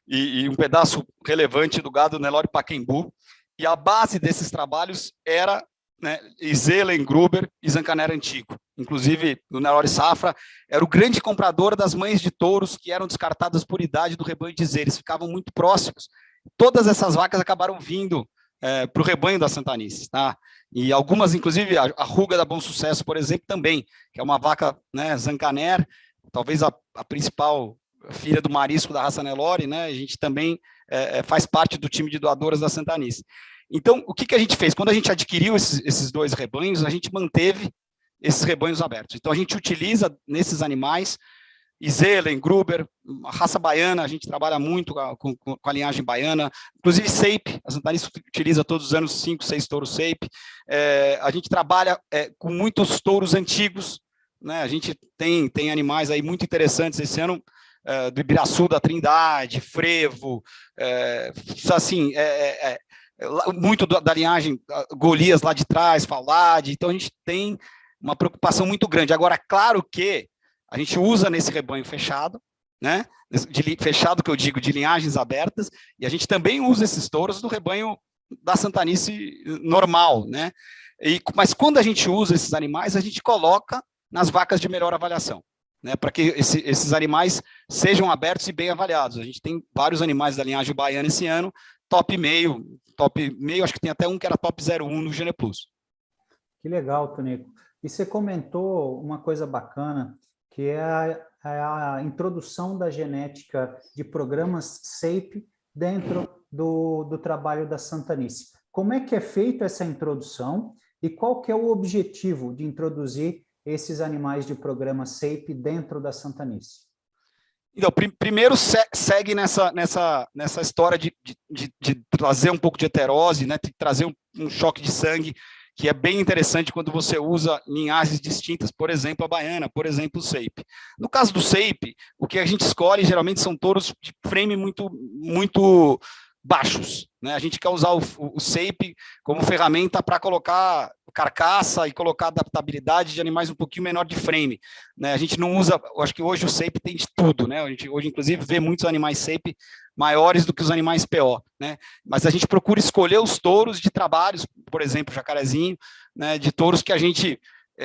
e um pedaço relevante do gado Nelore Pacaembu, e a base desses trabalhos era, né, Iselen, Gruber e Zancanera Antigo. Inclusive, o Nelore Safra era o grande comprador das mães de touros que eram descartadas por idade do rebanho de Zé. Eles ficavam muito próximos. Todas essas vacas acabaram vindo para o rebanho da Santanice, tá? E algumas, inclusive, a Ruga da Bom Sucesso, por exemplo, também, que é uma vaca, né, Zancaner, talvez a principal filha do marisco da raça Nelore, né? A gente também faz parte do time de doadoras da Santanice. Então, o que a gente fez? Quando a gente adquiriu esses 2 rebanhos, a gente manteve esses rebanhos abertos. Então, a gente utiliza nesses animais Iselen, Gruber, a raça baiana, a gente trabalha muito com a linhagem baiana, inclusive Seipe, a Santanice utiliza todos os anos 5, 6 touros Seipe. A gente trabalha com muitos touros antigos, né? A gente tem animais aí muito interessantes esse ano, do Ibiraçu da Trindade, Frevo, assim, muito da linhagem Golias lá de trás, Faulade. Então a gente tem uma preocupação muito grande. Agora, claro que a gente usa nesse rebanho fechado, né? Fechado que eu digo, de linhagens abertas, e a gente também usa esses touros no rebanho da Santanice normal, né? Mas quando a gente usa esses animais, a gente coloca nas vacas de melhor avaliação, né? Para que esses animais sejam abertos e bem avaliados. A gente tem vários animais da linhagem baiana esse ano, top meio, acho que tem até um que era top 01 no Gene Plus. Que legal, Tonico. E você comentou uma coisa bacana, que é a introdução da genética de programas SAPE dentro do trabalho da Santanice. Como é que é feita essa introdução e qual que é o objetivo de introduzir esses animais de programa SAPE dentro da Santanice? Então, primeiro segue nessa história de trazer um pouco de heterose, né, de trazer um choque de sangue, que é bem interessante quando você usa linhagens distintas, por exemplo, a baiana, por exemplo, o Seipe. No caso do Seipe, o que a gente escolhe geralmente são touros de frame muito baixos, né? A gente quer usar o Seipe como ferramenta para colocar carcaça e colocar adaptabilidade de animais um pouquinho menor de frame, né? A gente não usa, eu acho que hoje o Seipe tem de tudo, né? A gente hoje, inclusive, vê muitos animais Seipe maiores do que os animais PO, né? Mas a gente procura escolher os touros de trabalhos, por exemplo, jacarezinho, né? De touros que a gente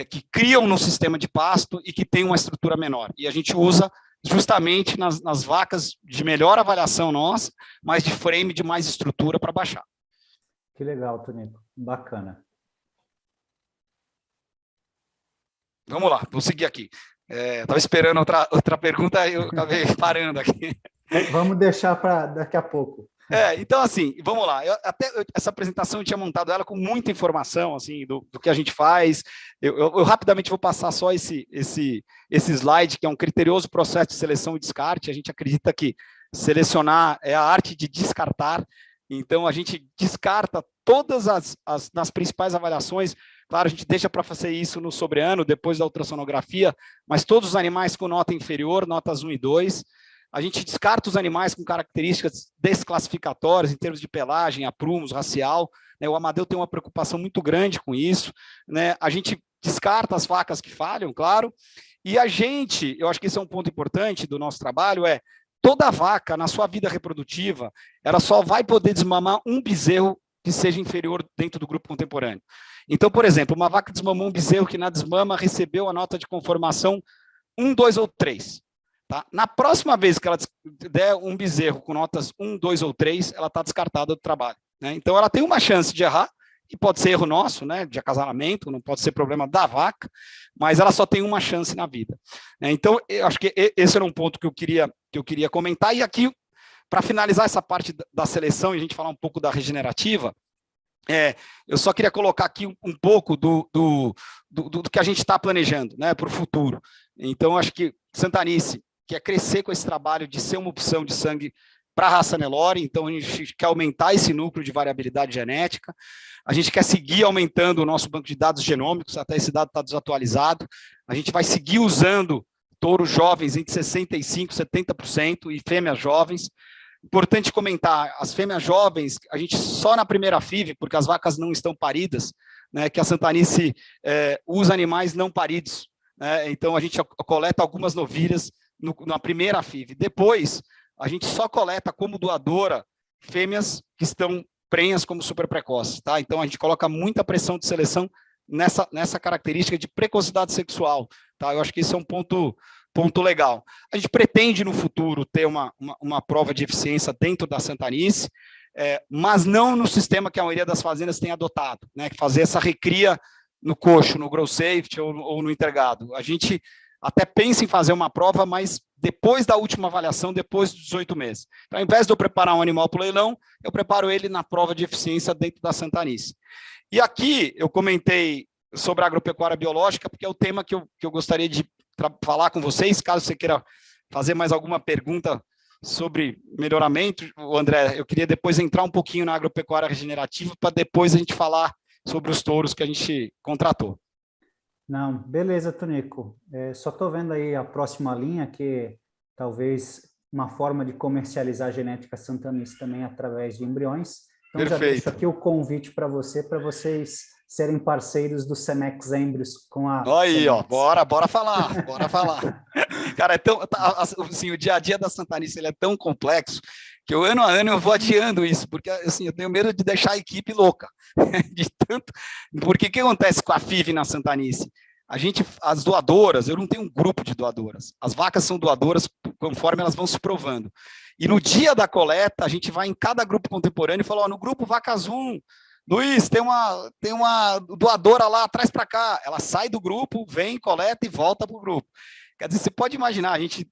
que criam no sistema de pasto e que tem uma estrutura menor. E a gente usa justamente nas vacas de melhor avaliação nossa, mas de frame de mais estrutura para baixar. Que legal, Tonico. Bacana. Vamos lá, vou seguir aqui. Estava esperando outra pergunta, eu acabei parando aqui. Vamos deixar para daqui a pouco. Então, assim, vamos lá. Essa apresentação eu tinha montado ela com muita informação, assim, do que a gente faz. Eu rapidamente vou passar só esse slide, que é um criterioso processo de seleção e descarte. A gente acredita que selecionar é a arte de descartar. Então, a gente descarta todas nas principais avaliações. Claro, a gente deixa para fazer isso no sobreano, depois da ultrassonografia, mas todos os animais com nota inferior, notas 1 e 2. A gente descarta os animais com características desclassificatórias, em termos de pelagem, aprumos, racial, né? O Amadeu tem uma preocupação muito grande com isso, né? A gente descarta as vacas que falham, claro, e eu acho que esse é um ponto importante do nosso trabalho, toda vaca, na sua vida reprodutiva, ela só vai poder desmamar um bezerro que seja inferior dentro do grupo contemporâneo. Então, por exemplo, uma vaca desmamou um bezerro que na desmama recebeu a nota de conformação 1, 2 ou 3. Tá? Na próxima vez que ela der um bezerro com notas 1, 2 ou 3, ela está descartada do trabalho, né? Então, ela tem uma chance de errar, e pode ser erro nosso, né, de acasalamento, não pode ser problema da vaca, mas ela só tem uma chance na vida, né? Então, eu acho que esse era um ponto que eu queria comentar. E aqui, para finalizar essa parte da seleção e a gente falar um pouco da regenerativa, eu só queria colocar aqui um pouco do que a gente está planejando, né, para o futuro. Então, acho que Santanice quer crescer com esse trabalho de ser uma opção de sangue para a raça Nelore, então a gente quer aumentar esse núcleo de variabilidade genética, a gente quer seguir aumentando o nosso banco de dados genômicos, até esse dado está desatualizado, a gente vai seguir usando touros jovens entre 65% e 70%, e fêmeas jovens. Importante comentar, as fêmeas jovens, a gente só na primeira FIV, porque as vacas não estão paridas, né, que a Santanice usa animais não paridos, né, então a gente coleta algumas novilhas na primeira FIV. Depois, a gente só coleta como doadora fêmeas que estão prenhas como super precoces, tá? Então a gente coloca muita pressão de seleção nessa característica de precocidade sexual, tá? Eu acho que esse é um ponto legal. A gente pretende no futuro ter uma prova de eficiência dentro da Santanice, mas não no sistema que a maioria das fazendas tem adotado, né? Fazer essa recria no coxo, no grow safety ou no entregado. A gente até pensa em fazer uma prova, mas depois da última avaliação, depois dos 18 meses. Então, ao invés de eu preparar um animal para o leilão, eu preparo ele na prova de eficiência dentro da Santanice. E aqui eu comentei sobre a agropecuária biológica, porque é o tema que eu gostaria de falar com vocês. Caso você queira fazer mais alguma pergunta sobre melhoramento, André, eu queria depois entrar um pouquinho na agropecuária regenerativa, para depois a gente falar sobre os touros que a gente contratou. Não, beleza, Tonico. Só estou vendo aí a próxima linha, que talvez uma forma de comercializar a genética Santanice também através de embriões. Então, Perfeito. Já deixo aqui o convite para vocês serem parceiros do Semex Embryos com a... Aí, Semex. ó, bora falar. Cara, assim, o dia a dia da Santanice ele é tão complexo que ano a ano eu vou adiando isso, porque assim, eu tenho medo de deixar a equipe louca. De tanto... Porque o que acontece com a FIV na Santanice? As doadoras, eu não tenho um grupo de doadoras. As vacas são doadoras conforme elas vão se provando. E no dia da coleta, a gente vai em cada grupo contemporâneo e fala, no grupo Vacas 1, Luiz, tem uma doadora lá, traz para cá. Ela sai do grupo, vem, coleta e volta para o grupo. Quer dizer, você pode imaginar, a gente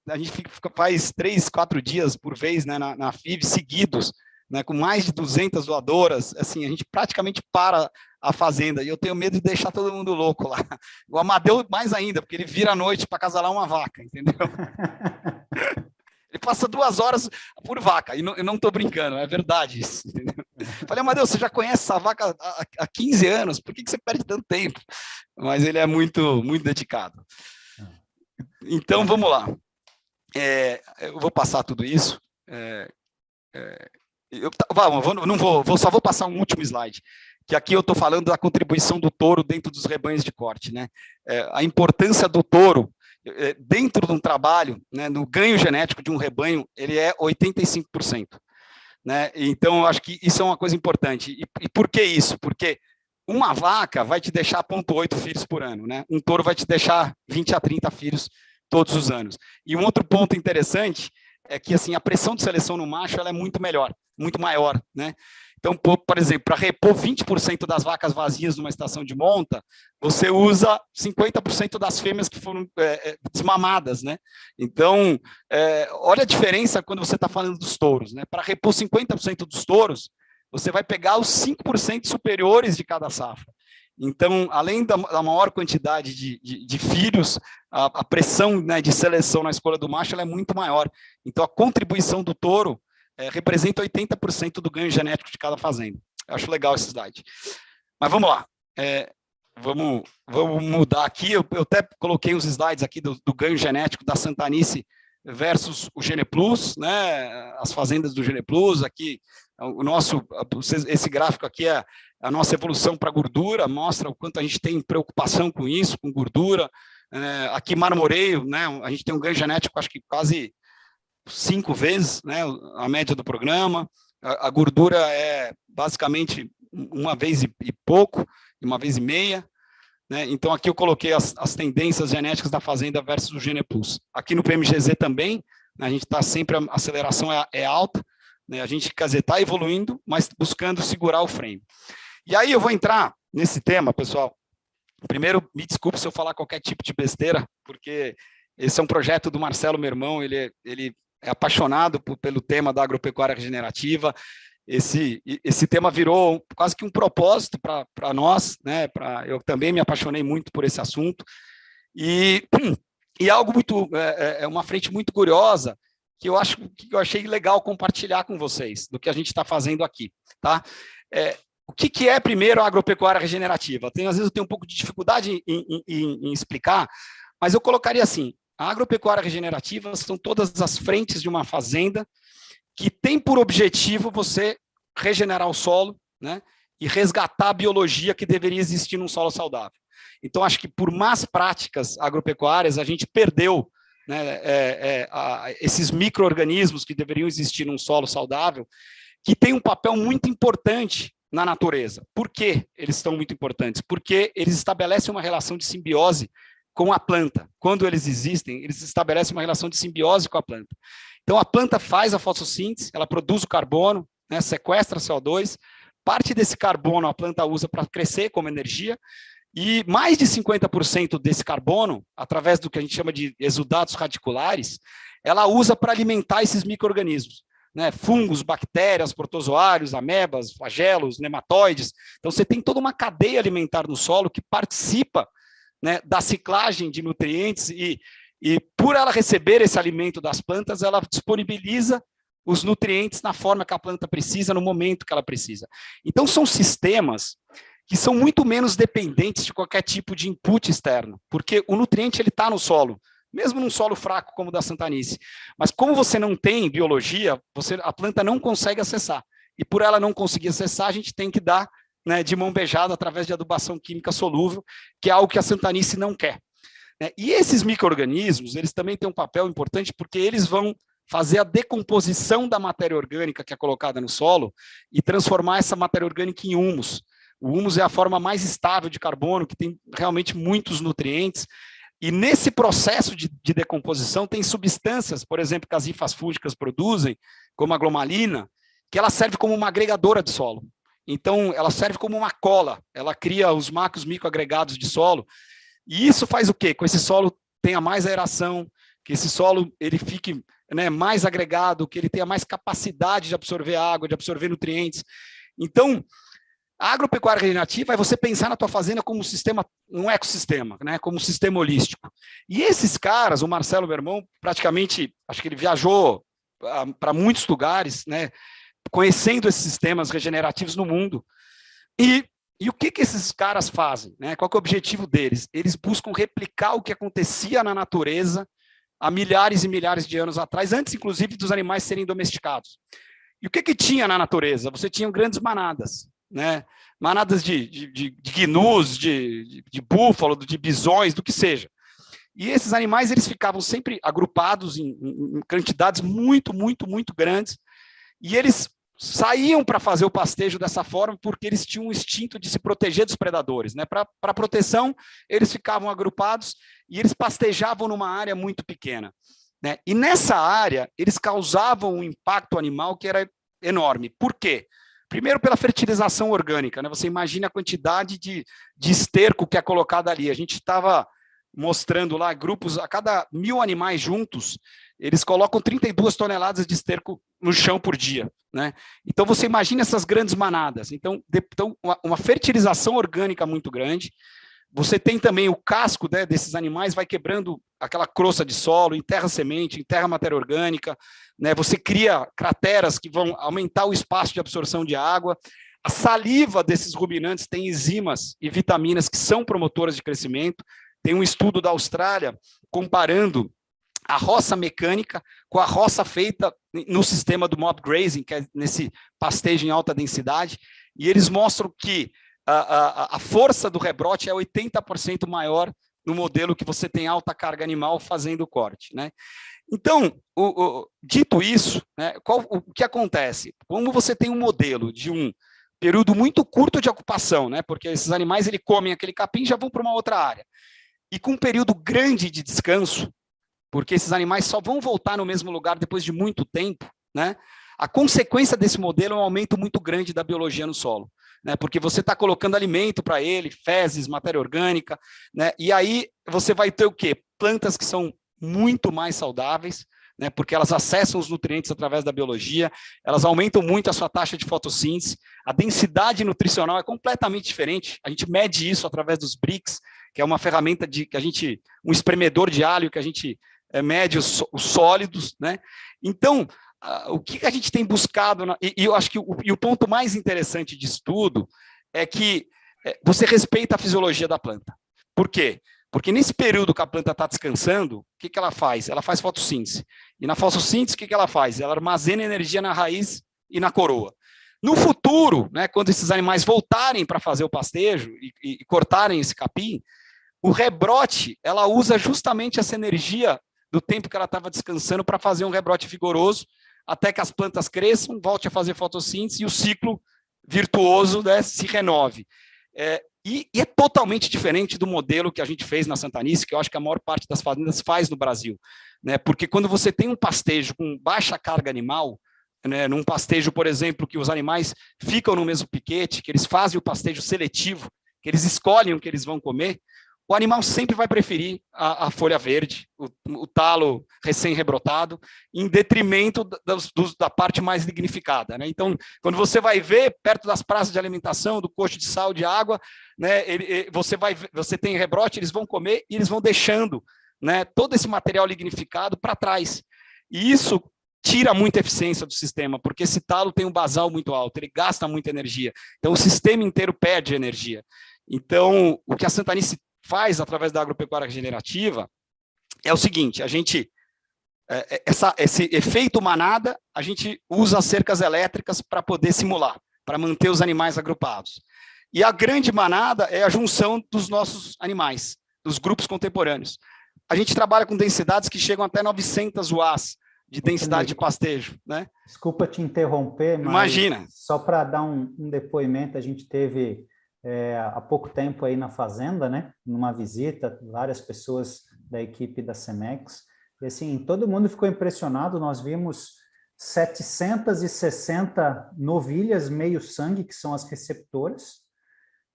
faz 3, 4 dias por vez, né, na FIV seguidos, né, com mais de 200 doadoras, assim, a gente praticamente para a fazenda, e eu tenho medo de deixar todo mundo louco lá. O Amadeu mais ainda, porque ele vira à noite para acasalar uma vaca, entendeu? Ele passa 2 horas por vaca, e não estou brincando, é verdade isso, entendeu? Falei, Amadeu, você já conhece essa vaca há 15 anos, por que você perde tanto tempo? Mas ele é muito, muito dedicado. Então, vamos lá. Eu vou passar tudo isso. Só vou passar um último slide, que aqui eu estou falando da contribuição do touro dentro dos rebanhos de corte, né? A importância do touro dentro de um trabalho, né, no ganho genético de um rebanho, ele é 85%. Né? Então, eu acho que isso é uma coisa importante. E por que isso? Porque uma vaca vai te deixar 0,8 filhos por ano, né? Um touro vai te deixar 20 a 30 filhos todos os anos. E um outro ponto interessante é que assim, a pressão de seleção no macho ela é muito maior, né? Então, por exemplo, para repor 20% das vacas vazias numa estação de monta, você usa 50% das fêmeas que foram desmamadas, né? Então, olha a diferença quando você está falando dos touros, né? Para repor 50% dos touros, você vai pegar os 5% superiores de cada safra. Então, além da maior quantidade de filhos, a pressão, né, de seleção na escolha do macho ela é muito maior. Então, a contribuição do touro representa 80% do ganho genético de cada fazenda. Eu acho legal esse slide. Mas vamos lá. Vamos mudar aqui. Eu até coloquei uns slides aqui do ganho genético da Santanice versus o GenePlus, né? As fazendas do GenePlus. Aqui, esse gráfico aqui é a nossa evolução para gordura, mostra o quanto a gente tem preocupação com isso, com gordura. Aqui, marmoreio, né? A gente tem um ganho genético, acho que quase 5 vezes, né, a média do programa. A gordura é basicamente 1 vez e pouco, 1 vez e meia, né? Então aqui eu coloquei as tendências genéticas da fazenda versus o GenePlus. Aqui no PMGZ também, né, a gente está sempre, a aceleração é alta, né? A gente, quer dizer, está evoluindo, mas buscando segurar o frame. E aí eu vou entrar nesse tema, pessoal. Primeiro, me desculpe se eu falar qualquer tipo de besteira, porque esse é um projeto do Marcelo, meu irmão, ele é apaixonado pelo tema da agropecuária regenerativa. Esse tema virou quase que um propósito para nós, né? Eu também me apaixonei muito por esse assunto. E algo muito, uma frente muito curiosa, que eu achei legal compartilhar com vocês, do que a gente está fazendo aqui. Tá? O que é, primeiro, a agropecuária regenerativa? Às vezes eu tenho um pouco de dificuldade em explicar, mas eu colocaria assim, A agropecuária regenerativa são todas as frentes de uma fazenda que tem por objetivo você regenerar o solo, né, e resgatar a biologia que deveria existir num solo saudável. Então, acho que por más práticas agropecuárias, a gente perdeu, né, esses micro-organismos que deveriam existir num solo saudável, que tem um papel muito importante na natureza. Por que eles são muito importantes? Porque eles estabelecem uma relação de simbiose com a planta. Quando eles existem, eles estabelecem uma relação de simbiose com a planta. Então, a planta faz a fotossíntese, ela produz o carbono, né, sequestra CO2, parte desse carbono a planta usa para crescer como energia, e mais de 50% desse carbono, através do que a gente chama de exudatos radiculares, ela usa para alimentar esses micro-organismos, né? Fungos, bactérias, protozoários, amebas, flagelos, nematóides. Então, você tem toda uma cadeia alimentar no solo que participa, né, da ciclagem de nutrientes e por ela receber esse alimento das plantas, ela disponibiliza os nutrientes na forma que a planta precisa, no momento que ela precisa. Então, são sistemas que são muito menos dependentes de qualquer tipo de input externo, porque o nutriente está no solo, mesmo num solo fraco como o da Santanice. Mas como você não tem biologia, a planta não consegue acessar. E por ela não conseguir acessar, a gente tem que dar, né, de mão beijada através de adubação química solúvel, que é algo que a Santanice não quer. E esses micro-organismos, eles também têm um papel importante, porque eles vão fazer a decomposição da matéria orgânica que é colocada no solo e transformar essa matéria orgânica em humus. O humus é a forma mais estável de carbono, que tem realmente muitos nutrientes, e nesse processo de decomposição tem substâncias, por exemplo, que as hifas fúngicas produzem, como a glomalina, que ela serve como uma agregadora de solo. Então, ela serve como uma cola, ela cria os macros microagregados de solo, e isso faz o quê? Com esse solo tenha mais aeração, que esse solo ele fique, né, mais agregado, que ele tenha mais capacidade de absorver água, de absorver nutrientes. Então, a agropecuária regenerativa é você pensar na tua fazenda como um sistema, um ecossistema, né, como um sistema holístico. E esses caras, o Marcelo, meu irmão, praticamente, acho que ele viajou para muitos lugares, né, conhecendo esses sistemas regenerativos no mundo. E o que esses caras fazem, né? Qual que é o objetivo deles? Eles buscam replicar o que acontecia na natureza há milhares e milhares de anos atrás, antes, inclusive, dos animais serem domesticados. E o que tinha na natureza? Você tinha grandes manadas, né? Manadas de gnus, de búfalo, de bisões, do que seja. E esses animais, eles ficavam sempre agrupados em quantidades muito, muito, muito grandes, e eles saíam para fazer o pastejo dessa forma porque eles tinham um instinto de se proteger dos predadores, né? Para proteção, eles ficavam agrupados e eles pastejavam numa área muito pequena, né? E nessa área, eles causavam um impacto animal que era enorme. Por quê? Primeiro, pela fertilização orgânica, né? Você imagina a quantidade de esterco que é colocado ali. A gente estava mostrando lá grupos, a cada 1000 animais juntos, eles colocam 32 toneladas de esterco no chão por dia, né? Então, você imagina essas grandes manadas. Então uma fertilização orgânica muito grande. Você tem também o casco, né, desses animais, vai quebrando aquela crosta de solo, enterra semente, enterra matéria orgânica, né? Você cria crateras que vão aumentar o espaço de absorção de água. A saliva desses ruminantes tem enzimas e vitaminas que são promotoras de crescimento. Tem um estudo da Austrália comparando a roça mecânica com a roça feita no sistema do mob grazing, que é nesse pastejo em alta densidade, e eles mostram que a força do rebrote é 80% maior no modelo que você tem alta carga animal fazendo o corte, né? Então, dito isso, né, o que acontece? Como você tem um modelo de um período muito curto de ocupação, né, porque esses animais ele comem aquele capim e já vão para uma outra área, e com um período grande de descanso, porque esses animais só vão voltar no mesmo lugar depois de muito tempo, né? A consequência desse modelo é um aumento muito grande da biologia no solo, né? Porque você está colocando alimento para ele, fezes, matéria orgânica, né? E aí você vai ter o quê? Plantas que são muito mais saudáveis, né? Porque elas acessam os nutrientes através da biologia, elas aumentam muito a sua taxa de fotossíntese, a densidade nutricional é completamente diferente, a gente mede isso através dos BRICS, que é uma ferramenta um espremedor de alho que a gente mede os sólidos, né? Então, o que a gente tem buscado, e eu acho que o ponto mais interessante disso tudo é que você respeita a fisiologia da planta. Por quê? Porque nesse período que a planta está descansando, o que ela faz? Ela faz fotossíntese. E na fotossíntese, o que ela faz? Ela armazena energia na raiz e na coroa. No futuro, né, quando esses animais voltarem para fazer o pastejo e cortarem esse capim, o rebrote, ela usa justamente essa energia do tempo que ela estava descansando para fazer um rebrote vigoroso, até que as plantas cresçam, volte a fazer fotossíntese e o ciclo virtuoso, né, se renove. E é totalmente diferente do modelo que a gente fez na Santanice, que eu acho que a maior parte das fazendas faz no Brasil, né, porque quando você tem um pastejo com baixa carga animal, né, num pastejo, por exemplo, que os animais ficam no mesmo piquete, que eles fazem o pastejo seletivo, que eles escolhem o que eles vão comer, o animal sempre vai preferir a folha verde, o talo recém-rebrotado, em detrimento da parte mais lignificada, né? Então, quando você vai ver, perto das praças de alimentação, do coxo de sal, de água, né, você tem rebrote, eles vão comer e eles vão deixando, né, todo esse material lignificado para trás. E isso tira muita eficiência do sistema, porque esse talo tem um basal muito alto, ele gasta muita energia. Então, o sistema inteiro perde energia. Então, o que a Santanice faz através da agropecuária regenerativa é o seguinte: a gente, esse efeito manada, a gente usa as cercas elétricas para poder simular, para manter os animais agrupados. E a grande manada é a junção dos nossos animais, dos grupos contemporâneos. A gente trabalha com densidades que chegam até 900 watts de densidade de pastejo, né? Desculpa te interromper, mas imagina. Só para dar um depoimento, a gente teve há pouco tempo aí na fazenda, né? Numa visita, várias pessoas da equipe da Cemex, e assim, todo mundo ficou impressionado. Nós vimos 760 novilhas meio-sangue, que são as receptoras,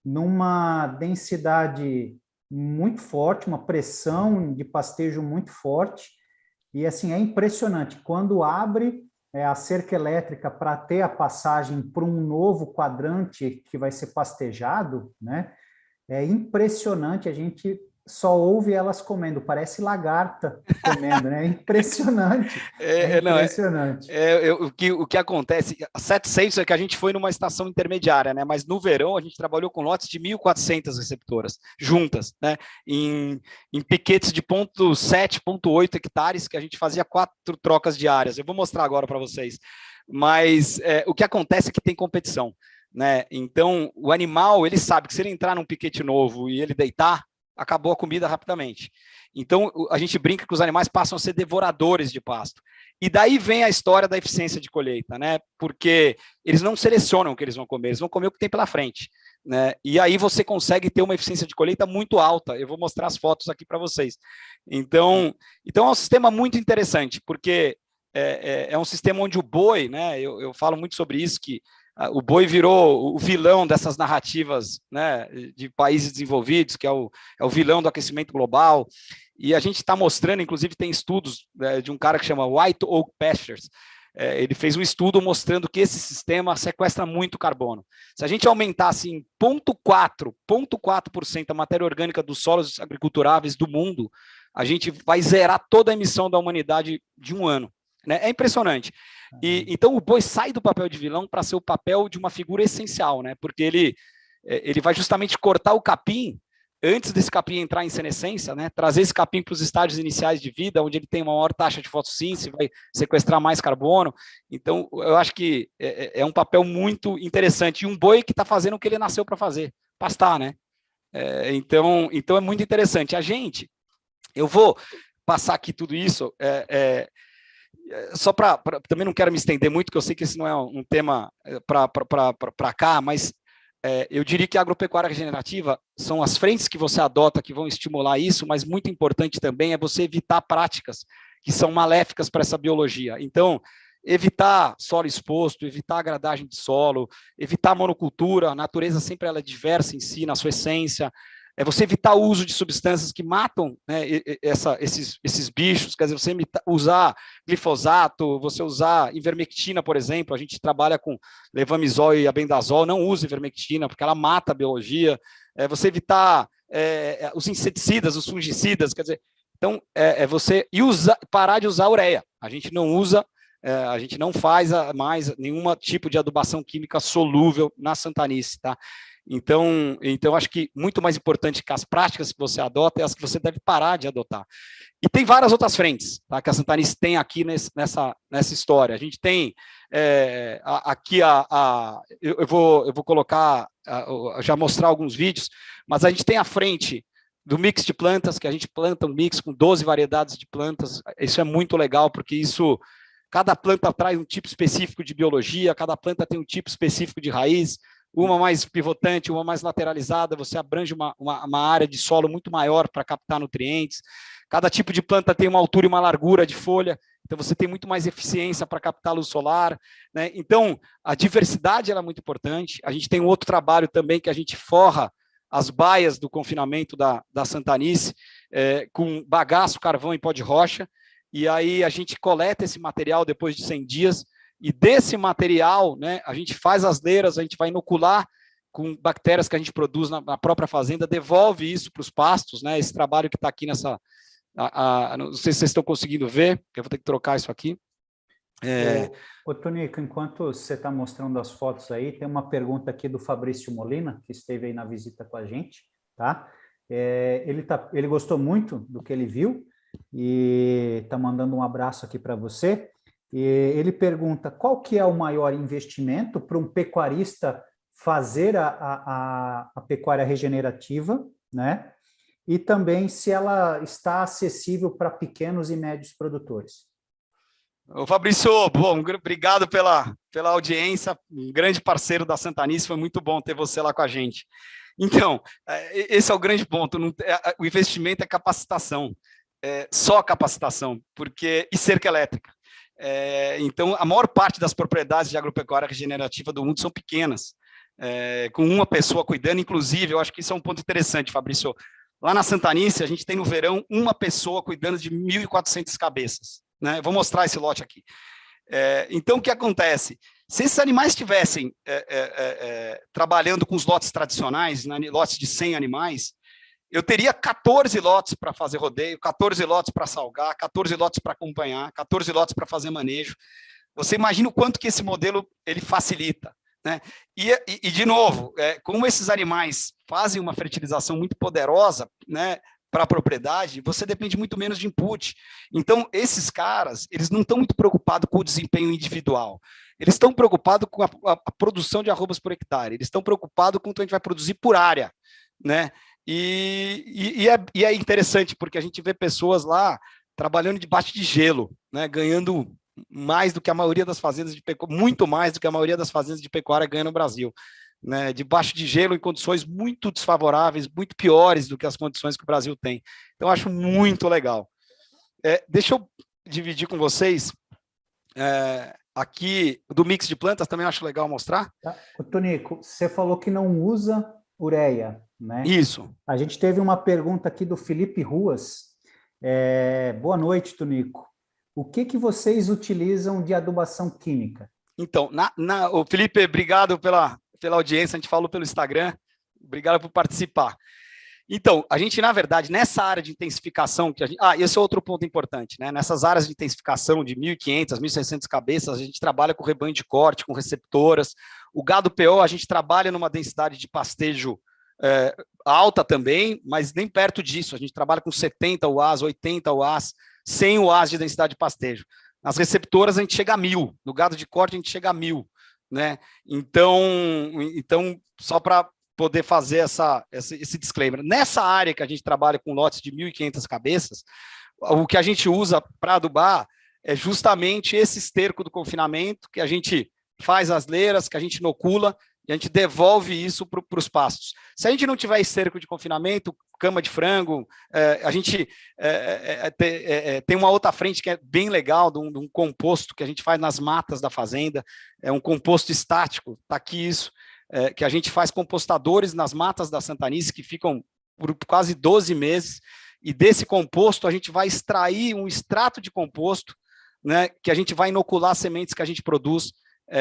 numa densidade muito forte, uma pressão de pastejo muito forte, e assim, é impressionante. Quando abre a cerca elétrica para ter a passagem para um novo quadrante que vai ser pastejado, né? É impressionante, a gente só ouve elas comendo, parece lagarta comendo, né? É impressionante. Impressionante. O que acontece, a 700 é que a gente foi numa estação intermediária, né? Mas no verão a gente trabalhou com lotes de 1.400 receptoras juntas, né? Em piquetes de 0,7, 0,8 hectares, que a gente fazia 4 trocas diárias. Eu vou mostrar agora para vocês. Mas o que acontece é que tem competição, né? Então o animal, ele sabe que se ele entrar num piquete novo e ele deitar, acabou a comida rapidamente. Então, a gente brinca que os animais passam a ser devoradores de pasto. E daí vem a história da eficiência de colheita, né? Porque eles não selecionam o que eles vão comer, eles vão comer o que tem pela frente, né? E aí você consegue ter uma eficiência de colheita muito alta. Eu vou mostrar as fotos aqui para vocês. Então é um sistema muito interessante, porque é um sistema onde o boi, né? Eu falo muito sobre isso, que o boi virou o vilão dessas narrativas, né, de países desenvolvidos, que é o vilão do aquecimento global. E a gente está mostrando, inclusive tem estudos de um cara que chama White Oak Pastures. Ele fez um estudo mostrando que esse sistema sequestra muito carbono. Se a gente aumentasse em 0,4% a matéria orgânica dos solos agriculturáveis do mundo, a gente vai zerar toda a emissão da humanidade de um ano. Né? É impressionante. Então o boi sai do papel de vilão para ser o papel de uma figura essencial, né? Porque ele vai justamente cortar o capim antes desse capim entrar em senescência, né? Trazer esse capim para os estágios iniciais de vida, onde ele tem uma maior taxa de fotossíntese, vai sequestrar mais carbono. Então eu acho que é um papel muito interessante, e um boi que está fazendo o que ele nasceu para fazer, pastar, né? Então é muito interessante. Eu vou passar aqui tudo isso, só para também não quero me estender muito, que eu sei que esse não é um tema para cá, mas eu diria que a agropecuária regenerativa são as frentes que você adota que vão estimular isso, mas muito importante também é você evitar práticas que são maléficas para essa biologia. Então, evitar solo exposto, evitar a gradagem de solo, evitar a monocultura. A natureza sempre ela é diversa em si, na sua essência. Você evitar o uso de substâncias que matam, né, esses bichos, quer dizer, você usar glifosato, você usar ivermectina, por exemplo. A gente trabalha com levamisol e albendazol, não use ivermectina, porque ela mata a biologia. Você evitar os inseticidas, os fungicidas, quer dizer, então, você parar de usar ureia. A gente não usa a gente não faz mais nenhum tipo de adubação química solúvel na Santanice, tá? Então, acho que muito mais importante que as práticas que você adota é as que você deve parar de adotar. E tem várias outras frentes, tá, que a Santanice tem aqui nessa história. A gente tem aqui eu vou colocar, já mostrar alguns vídeos, mas a gente tem a frente do mix de plantas, que a gente planta um mix com 12 variedades de plantas. Isso é muito legal, porque cada planta traz um tipo específico de biologia, cada planta tem um tipo específico de raiz, uma mais pivotante, uma mais lateralizada, você abrange uma área de solo muito maior para captar nutrientes. Cada tipo de planta tem uma altura e uma largura de folha, então você tem muito mais eficiência para captar luz solar, né? Então, a diversidade ela é muito importante. A gente tem um outro trabalho também que a gente forra as baias do confinamento da Santanice com bagaço, carvão e pó de rocha, e aí a gente coleta esse material depois de 100 dias, e desse material, né, a gente faz as leiras, a gente vai inocular com bactérias que a gente produz na própria fazenda, devolve isso para os pastos, né, esse trabalho que está aqui nessa... não sei se vocês estão conseguindo ver, eu vou ter que trocar isso aqui. Ô, Tonico, enquanto você está mostrando as fotos aí, tem uma pergunta aqui do Fabrício Molina, que esteve aí na visita com a gente, tá? Ele gostou muito do que ele viu e está mandando um abraço aqui para você. E ele pergunta qual que é o maior investimento para um pecuarista fazer a pecuária regenerativa, né? E também se ela está acessível para pequenos e médios produtores. Ô Fabrício, bom, obrigado pela audiência, um grande parceiro da Santanice, foi muito bom ter você lá com a gente. Então, esse é o grande ponto, o investimento é capacitação, só capacitação, e cerca elétrica. Então, a maior parte das propriedades de agropecuária regenerativa do mundo são pequenas, com uma pessoa cuidando, inclusive, eu acho que isso é um ponto interessante, Fabrício. Lá na Santanice, a gente tem no verão uma pessoa cuidando de 1.400 cabeças, né? Vou mostrar esse lote aqui. Então, o que acontece? Se esses animais estivessem trabalhando com os lotes tradicionais, né, lotes de 100 animais, eu teria 14 lotes para fazer rodeio, 14 lotes para salgar, 14 lotes para acompanhar, 14 lotes para fazer manejo. Você imagina o quanto que esse modelo ele facilita, né? E de novo, como esses animais fazem uma fertilização muito poderosa, né, para a propriedade, você depende muito menos de input. Então, esses caras, eles não estão muito preocupados com o desempenho individual. Eles estão preocupados com a produção de arrobas por hectare. Eles estão preocupados com quanto a gente vai produzir por área, né? E é interessante, porque a gente vê pessoas lá trabalhando debaixo de gelo, né, ganhando mais do que a maioria das fazendas de pecuária, muito mais do que a maioria das fazendas de pecuária ganha no Brasil, né, debaixo de gelo em condições muito desfavoráveis, muito piores do que as condições que o Brasil tem. Então, acho muito legal. Deixa eu dividir com vocês aqui do mix de plantas, também acho legal mostrar. Tá. Tonico, você falou que não usa ureia, né? Isso. A gente teve uma pergunta aqui do Felipe Ruas. Boa noite, Tonico. O que vocês utilizam de adubação química? Então, o Felipe, obrigado pela audiência, a gente falou pelo Instagram, obrigado por participar. Então, a gente, na verdade, nessa área de intensificação, esse é outro ponto importante, né? Nessas áreas de intensificação de 1.500, 1.600 cabeças, a gente trabalha com rebanho de corte, com receptoras. O gado PO, a gente trabalha numa densidade de pastejo alta também, mas nem perto disso. A gente trabalha com 70 UAs, 80 UAs, 100 UAs de densidade de pastejo. Nas receptoras, a gente chega a 1.000. No gado de corte, a gente chega a 1.000. Né? Então, só para poder fazer esse disclaimer. Nessa área que a gente trabalha com lotes de 1.500 cabeças, o que a gente usa para adubar é justamente esse esterco do confinamento, que a gente faz as leiras, que a gente inocula, e a gente devolve isso para os pastos. Se a gente não tiver esterco de confinamento, cama de frango, a gente tem uma outra frente que é bem legal, de um composto que a gente faz nas matas da fazenda, é um composto estático, está aqui isso, que a gente faz compostadores nas matas da Santanice, que ficam por quase 12 meses, e desse composto a gente vai extrair um extrato de composto, né, que a gente vai inocular as sementes que a gente produz.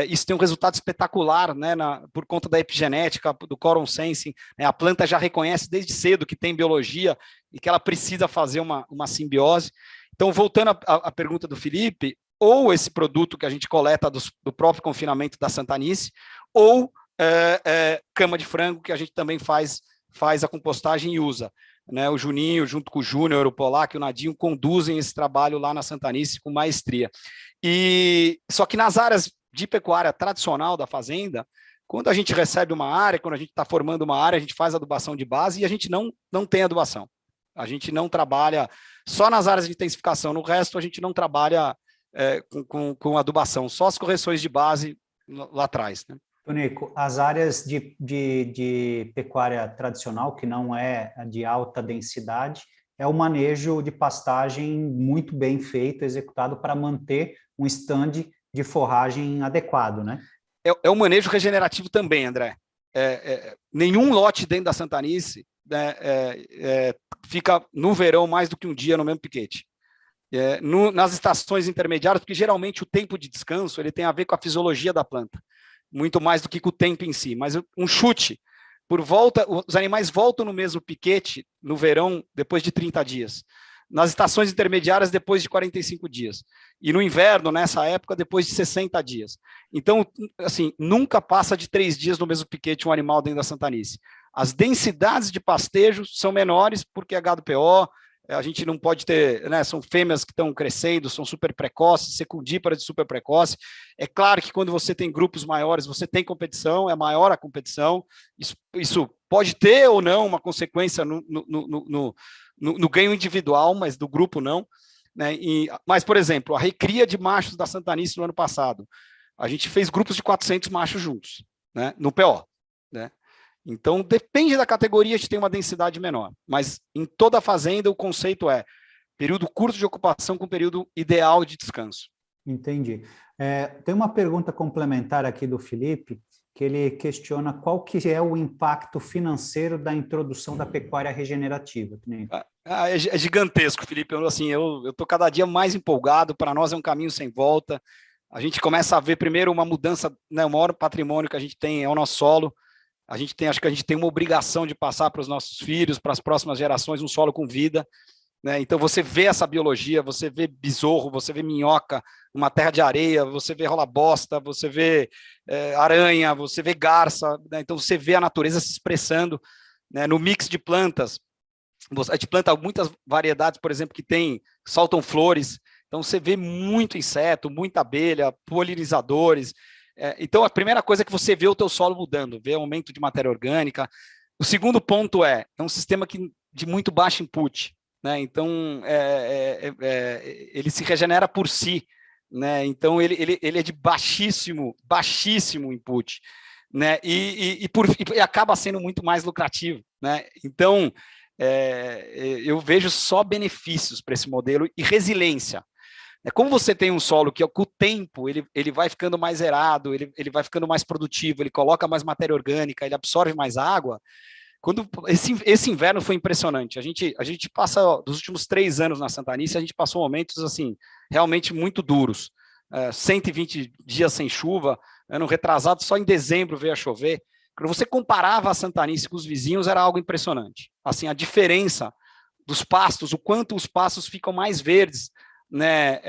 Isso tem um resultado espetacular, né, por conta da epigenética, do quorum sensing, né, a planta já reconhece desde cedo que tem biologia e que ela precisa fazer uma simbiose. Então, voltando à pergunta do Felipe, ou esse produto que a gente coleta do próprio confinamento da Santanice, ou cama de frango, que a gente também faz a compostagem e usa. Né? O Juninho, junto com o Júnior, o Polac e o Nadinho, conduzem esse trabalho lá na Santanice com maestria. Só que nas áreas de pecuária tradicional da fazenda, quando a gente recebe uma área, quando a gente está formando uma área, a gente faz adubação de base e a gente não tem adubação. A gente não trabalha só nas áreas de intensificação, no resto a gente não trabalha com adubação, só as correções de base lá atrás. Né? Tonico, as áreas de pecuária tradicional, que não é de alta densidade, é o manejo de pastagem muito bem feito, executado para manter um stand de forragem adequado, né? É um manejo regenerativo também, André. Nenhum lote dentro da Santanice fica no verão mais do que um dia no mesmo piquete. Nas estações intermediárias, porque geralmente o tempo de descanso ele tem a ver com a fisiologia da planta, muito mais do que com o tempo em si. Mas um chute, os animais voltam no mesmo piquete no verão depois de 30 dias. Nas estações intermediárias, depois de 45 dias. E no inverno, nessa época, depois de 60 dias. Então, assim, nunca passa de 3 dias no mesmo piquete um animal dentro da Santanice. As densidades de pastejo são menores, porque é gado PO, a gente não pode ter, né, são fêmeas que estão crescendo, são super precoces, secundíparas de super precoce. É claro que quando você tem grupos maiores, você tem competição, é maior a competição, isso pode ter ou não uma consequência no ganho individual, mas do grupo não. Né? Mas, por exemplo, a recria de machos da Santanice no ano passado, a gente fez grupos de 400 machos juntos, né, no PO, né? Então, depende da categoria, a gente tem uma densidade menor, mas em toda a fazenda o conceito é período curto de ocupação com período ideal de descanso. Entendi. Tem uma pergunta complementar aqui do Felipe, que ele questiona qual que é o impacto financeiro da introdução da pecuária regenerativa. É gigantesco, Felipe. Eu estou cada dia mais empolgado, para nós é um caminho sem volta. A gente começa a ver primeiro uma mudança, né, o maior patrimônio que a gente tem é o nosso solo. Acho que a gente tem uma obrigação de passar para os nossos filhos, para as próximas gerações, um solo com vida. Né? Então, você vê essa biologia, você vê besouro, você vê minhoca, uma terra de areia, você vê rola-bosta, você vê aranha, você vê garça. Né? Então, você vê a natureza se expressando, né, no mix de plantas. A gente planta muitas variedades, por exemplo, que soltam flores. Então, você vê muito inseto, muita abelha, polinizadores. Então, a primeira coisa é que você vê o teu solo mudando, vê aumento de matéria orgânica. O segundo ponto é um sistema de muito baixo input, né? Então, ele se regenera por si, né? Então, ele é de baixíssimo input, né? E acaba sendo muito mais lucrativo, né? Então, eu vejo só benefícios para esse modelo e resiliência. Como você tem um solo que, com o tempo, ele vai ficando mais aerado, ele vai ficando mais produtivo, ele coloca mais matéria orgânica, ele absorve mais água. Esse inverno foi impressionante. A gente passa, dos últimos 3 anos na Santanice, a gente passou momentos assim, realmente muito duros. 120 dias sem chuva, ano retrasado, só em dezembro veio a chover. Quando você comparava a Santanice com os vizinhos, era algo impressionante. Assim, a diferença dos pastos, o quanto os pastos ficam mais verdes, né,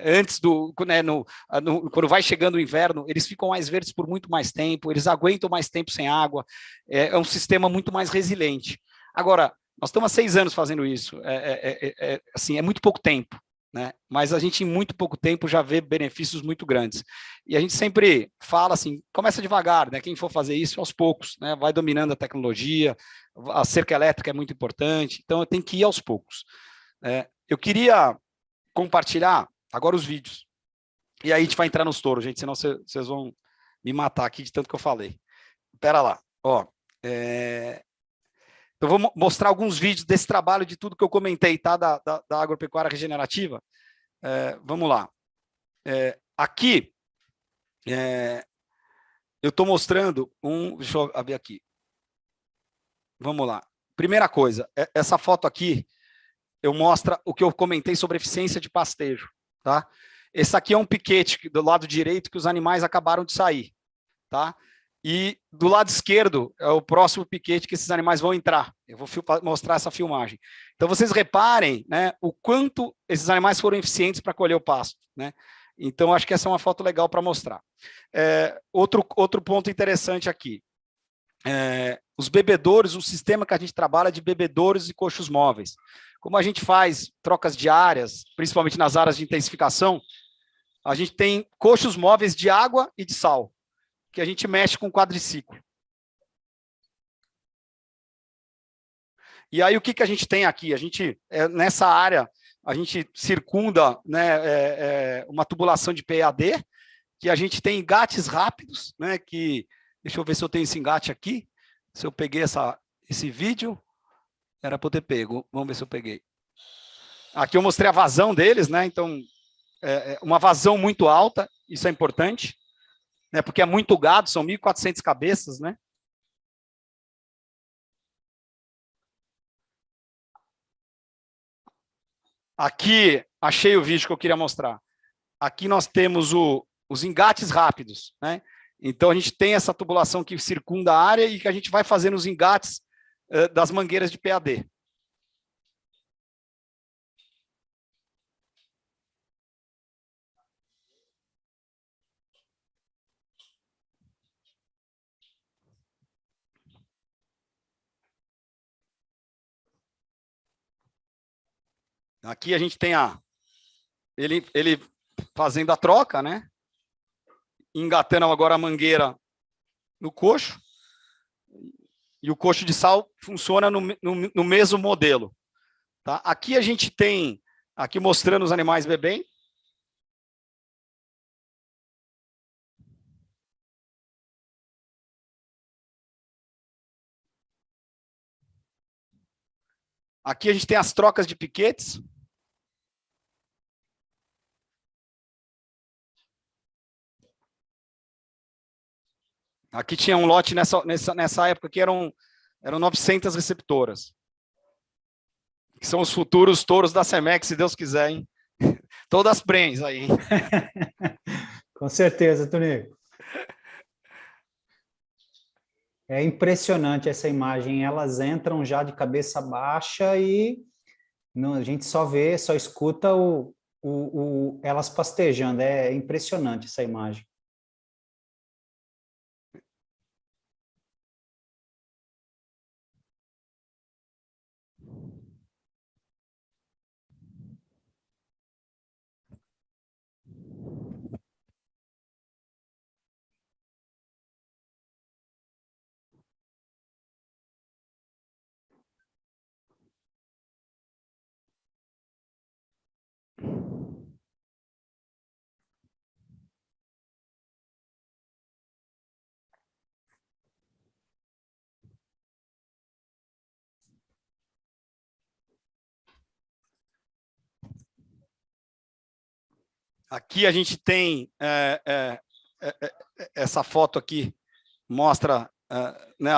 antes quando vai chegando o inverno, eles ficam mais verdes por muito mais tempo, eles aguentam mais tempo sem água, é um sistema muito mais resiliente. Agora, nós estamos há 6 anos fazendo isso, assim, é muito pouco tempo, né, mas a gente em muito pouco tempo já vê benefícios muito grandes. E a gente sempre fala assim, começa devagar, né, quem for fazer isso aos poucos, né, vai dominando a tecnologia, a cerca elétrica é muito importante, então tem que ir aos poucos. Eu queria compartilhar agora os vídeos. E aí a gente vai entrar nos touros, gente, senão vocês vão me matar aqui de tanto que eu falei. Espera lá. Ó, eu vou mostrar alguns vídeos desse trabalho de tudo que eu comentei, tá? Da agropecuária regenerativa. Vamos lá. Aqui, eu estou mostrando deixa eu abrir aqui. Vamos lá. Primeira coisa, essa foto aqui, eu mostro o que eu comentei sobre eficiência de pastejo, tá? Esse aqui é um piquete do lado direito que os animais acabaram de sair, tá? e do lado esquerdo é o próximo piquete que esses animais vão entrar. Eu vou mostrar essa filmagem. Então, vocês reparem, né, o quanto esses animais foram eficientes para colher o pasto, né? Então, acho que essa é uma foto legal para mostrar. Outro ponto interessante aqui. Os bebedouros, o sistema que a gente trabalha é de bebedouros e coxos móveis. Como a gente faz trocas diárias, principalmente nas áreas de intensificação, a gente tem coxos móveis de água e de sal, que a gente mexe com quadriciclo. E aí, o que a gente tem aqui? A gente, nessa área, a gente circunda, né, uma tubulação de PAD, que a gente tem engates rápidos, né, que, deixa eu ver se eu tenho esse engate aqui, se eu peguei esse vídeo, era para eu ter pego, vamos ver se eu peguei. Aqui eu mostrei a vazão deles, né, então, uma vazão muito alta, isso é importante, né, porque é muito gado, são 1.400 cabeças, né. Aqui, achei o vídeo que eu queria mostrar. Aqui nós temos os engates rápidos, né? Então, a gente tem essa tubulação que circunda a área e que a gente vai fazendo os engates das mangueiras de PAD. Aqui a gente tem ele fazendo a troca, né? Engatando agora a mangueira no coxo. E o coxo de sal funciona no mesmo modelo. Tá? Aqui a gente tem, aqui mostrando os animais bebendo. Aqui a gente tem as trocas de piquetes. Aqui tinha um lote nessa época que eram 900 receptoras. Que são os futuros touros da Cemex, se Deus quiser, hein? Todas prens aí. Com certeza, Tonico. É impressionante essa imagem. Elas entram já de cabeça baixa e a gente só vê, só escuta elas pastejando. É impressionante essa imagem. Aqui a gente tem essa foto aqui, mostra né,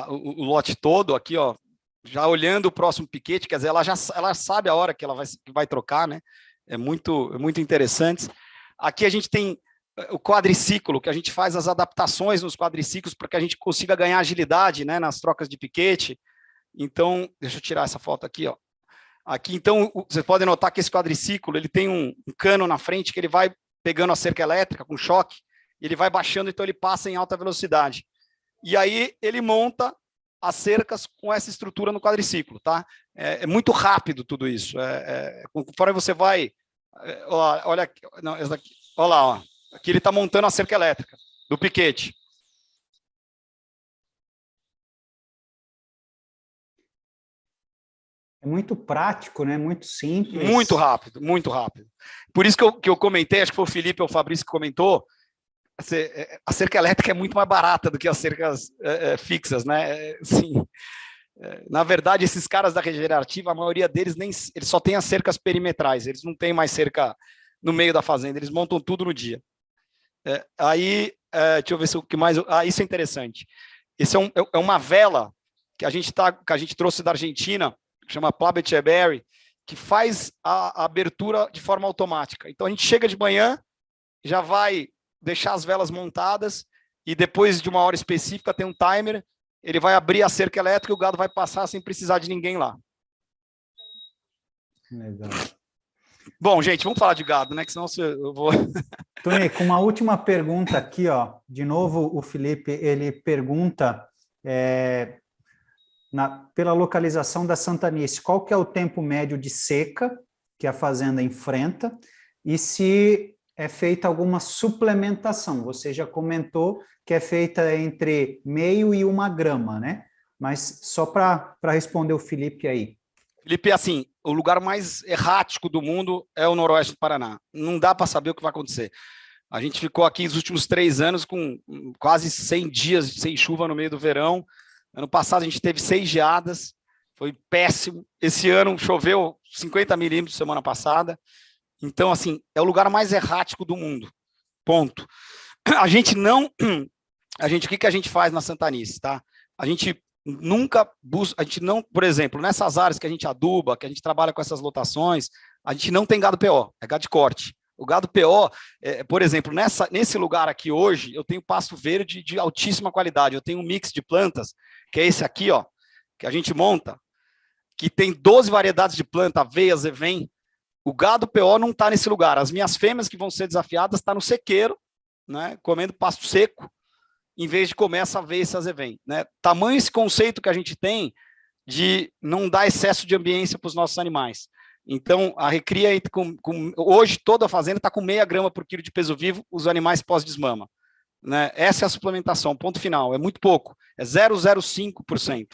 o lote todo aqui, ó, já olhando o próximo piquete, quer dizer, ela sabe a hora que ela vai trocar, né? É muito interessante. Aqui a gente tem o quadriciclo, que a gente faz as adaptações nos quadriciclos para que a gente consiga ganhar agilidade, né, nas trocas de piquete. Então, deixa eu tirar essa foto aqui, ó. Aqui, então, vocês podem notar que esse quadriciclo, ele tem um cano na frente que ele vai pegando a cerca elétrica com choque, e ele vai baixando, então ele passa em alta velocidade. E aí ele monta as cercas com essa estrutura no quadriciclo, tá? É muito rápido tudo isso. Conforme você vai... olha aqui, não, essa daqui, olha lá, ó. Aqui ele está montando a cerca elétrica do piquete. É muito prático, né? Muito simples. Muito rápido, muito rápido. Por isso que eu comentei, acho que foi o Felipe ou o Fabrício que comentou, a cerca elétrica é muito mais barata do que as cercas fixas, né? Sim. Na verdade, esses caras da regenerativa, a maioria deles eles só têm as cercas perimetrais, eles não têm mais cerca no meio da fazenda, eles montam tudo no dia. Aí, deixa eu ver se o que mais... isso é interessante. Esse é uma vela que a gente trouxe da Argentina, que chama Plaba Echeverry, que faz a abertura de forma automática. Então, a gente chega de manhã, já vai deixar as velas montadas, e depois de uma hora específica tem um timer, ele vai abrir a cerca elétrica e o gado vai passar sem precisar de ninguém lá. Legal. Bom, gente, vamos falar de gado, né? Que senão eu vou... Tonico, uma última pergunta aqui, ó. De novo, o Felipe, ele pergunta pela localização da Santanice, qual que é o tempo médio de seca que a fazenda enfrenta e se é feita alguma suplementação. Você já comentou que é feita entre meio e 1 grama, né? Mas só para responder o Felipe aí. Felipe, assim, o lugar mais errático do mundo é o noroeste do Paraná. Não dá para saber o que vai acontecer. A gente ficou aqui os últimos 3 anos com quase 100 dias sem chuva no meio do verão. Ano passado a gente teve 6 geadas, foi péssimo. Esse ano choveu 50 milímetros semana passada. Então, assim, é o lugar mais errático do mundo. Ponto. O que a gente faz na Santanice, tá? A gente nunca busca, por exemplo, nessas áreas que a gente aduba, que a gente trabalha com essas lotações, a gente não tem gado PO, é gado de corte. O gado PO, por exemplo, nesse lugar aqui hoje, eu tenho pasto verde de altíssima qualidade, eu tenho um mix de plantas, que é esse aqui, ó, que a gente monta, que tem 12 variedades de planta, aveia, zevém. O gado PO não está nesse lugar. As minhas fêmeas que vão ser desafiadas estão no sequeiro, né, comendo pasto seco, em vez de comer essa aveia e essa zevém, né? Tamanho esse conceito que a gente tem de não dar excesso de ambiência para os nossos animais. Então, a recria, hoje toda a fazenda está com 0,5 grama por quilo de peso vivo, os animais pós-desmama. Né? Essa é a suplementação, ponto final, é muito pouco, é 0,05%.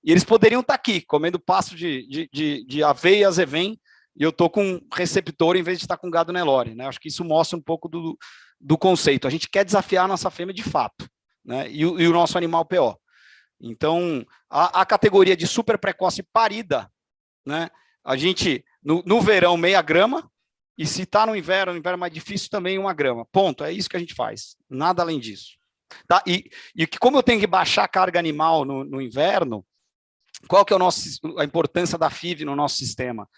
E eles poderiam estar aqui, comendo pasto de aveia e azevém, e eu estou com receptor em vez de estar com gado Nelore. Né? Acho que isso mostra um pouco do conceito. A gente quer desafiar a nossa fêmea de fato, né? e o nosso animal PO. Então, a categoria de super precoce parida, né? A gente, no verão, 0,5 grama, e se está no inverno mais difícil, também 1 grama. Ponto, é isso que a gente faz, nada além disso. Tá? E como eu tenho que baixar a carga animal no inverno, qual que é a importância da FIV no nosso sistema?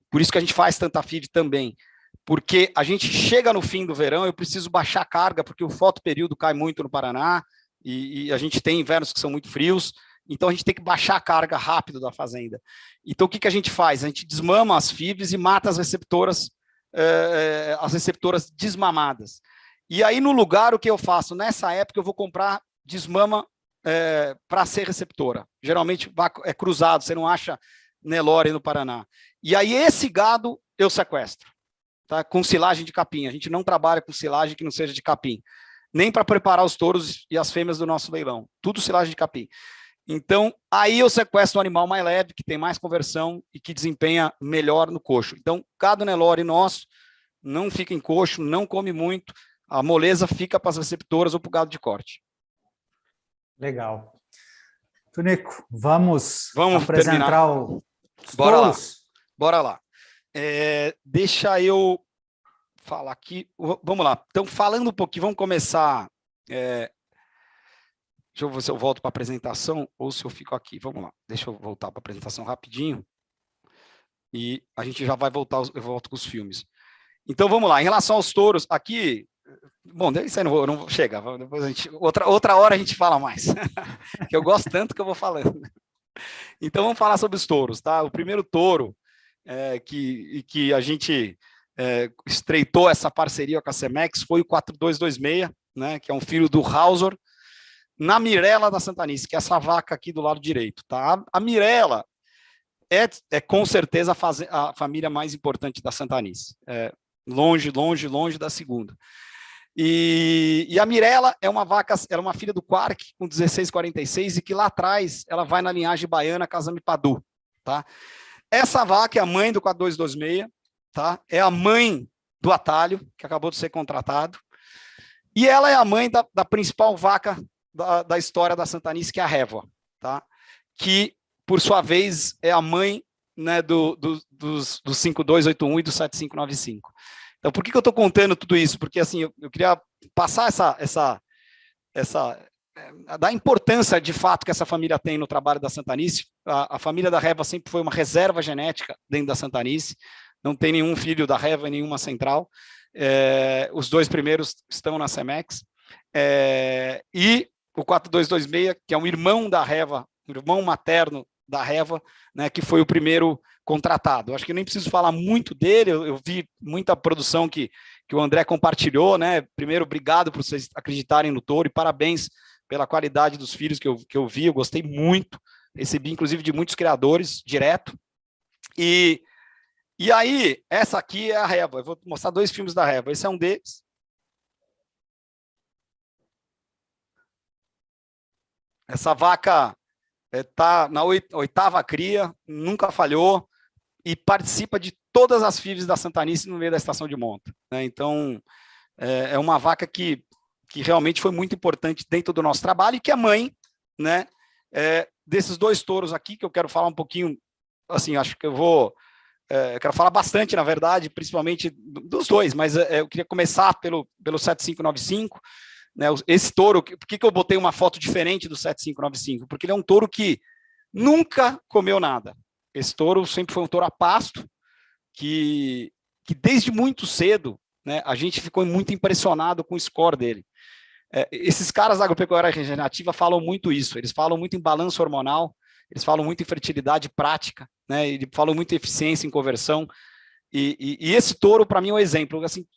Por isso que a gente faz tanta FIV também, porque a gente chega no fim do verão, eu preciso baixar a carga, porque o fotoperíodo cai muito no Paraná, e a gente tem invernos que são muito frios, então a gente tem que baixar a carga rápido da fazenda. Então o que a gente faz? A gente desmama as FIVs e mata as receptoras desmamadas. E aí no lugar o que eu faço? Nessa época eu vou comprar desmama para ser receptora. Geralmente é cruzado, você não acha Nelore no Paraná. E aí esse gado eu sequestro, tá? Com silagem de capim. A gente não trabalha com silagem que não seja de capim, nem para preparar os touros e as fêmeas do nosso leilão. Tudo silagem de capim. Então, aí eu sequestro um animal mais leve, que tem mais conversão e que desempenha melhor no coxo. Então, gado Nelore nosso não fica em coxo, não come muito, a moleza fica para as receptoras ou para o gado de corte. Legal. Tonico, vamos apresentar terminar. Os Bora touros? lá. Bora lá. Deixa eu falar aqui. Vamos lá. Então, falando um pouquinho, vamos começar... Deixa eu ver se eu volto para a apresentação ou se eu fico aqui. Vamos lá. Deixa eu voltar para a apresentação rapidinho. E a gente já vai voltar, eu volto com os filmes. Então, vamos lá. Em relação aos touros, aqui... Bom, isso aí não vou chegar. Depois outra hora a gente fala mais. Que eu gosto tanto que eu vou falando. Então, vamos falar sobre os touros, tá? O primeiro touro que a gente estreitou essa parceria com a Cemex foi o 4226, né? Que é um filho do Hausor, na Mirella da Santanice, que é essa vaca aqui do lado direito, tá? A Mirella é com certeza a família mais importante da Santanice, longe da segunda. E a Mirella é uma vaca, ela é uma filha do Quark com 1646 e que lá atrás ela vai na linhagem baiana Casame Padu, tá? Essa vaca é a mãe do 4226, tá? É a mãe do Atalho, que acabou de ser contratado, e ela é a mãe da principal vaca da história da Santanice, que é a Révoa, tá? Que, por sua vez, é a mãe, né, do 5281 e do 7595. Então, por que eu estou contando tudo isso? Porque, assim, eu queria passar da importância, de fato, que essa família tem no trabalho da Santanice. A família da Révoa sempre foi uma reserva genética dentro da Santanice, não tem nenhum filho da Révoa e nenhuma central. Os 2 primeiros estão na Cemex. E o 4226, que é um irmão da Reva, um irmão materno da Reva, né, que foi o primeiro contratado. Acho que nem preciso falar muito dele, eu vi muita produção que o André compartilhou, né? Primeiro, obrigado por vocês acreditarem no touro e parabéns pela qualidade dos filhos que eu vi, eu gostei muito, recebi inclusive de muitos criadores direto. E aí, essa aqui é a Reva, eu vou mostrar 2 filmes da Reva, esse é um deles. Essa vaca está na 8ª cria, nunca falhou, e participa de todas as FIVs da Santanice no meio da estação de monta, né? Então, é uma vaca que realmente foi muito importante dentro do nosso trabalho e que é mãe, né, desses 2 touros aqui, que eu quero falar um pouquinho, assim, acho que eu quero falar bastante, na verdade, principalmente dos 2, mas eu queria começar pelo 7595, né, esse touro. Por que eu botei uma foto diferente do 7595? Porque ele é um touro que nunca comeu nada. Esse touro sempre foi um touro a pasto, que desde muito cedo, né, a gente ficou muito impressionado com o score dele. Esses caras da agropecuária regenerativa falam muito isso, eles falam muito em balanço hormonal, eles falam muito em fertilidade prática, né, eles falam muito em eficiência em conversão, e esse touro, para mim, é um exemplo. Assim,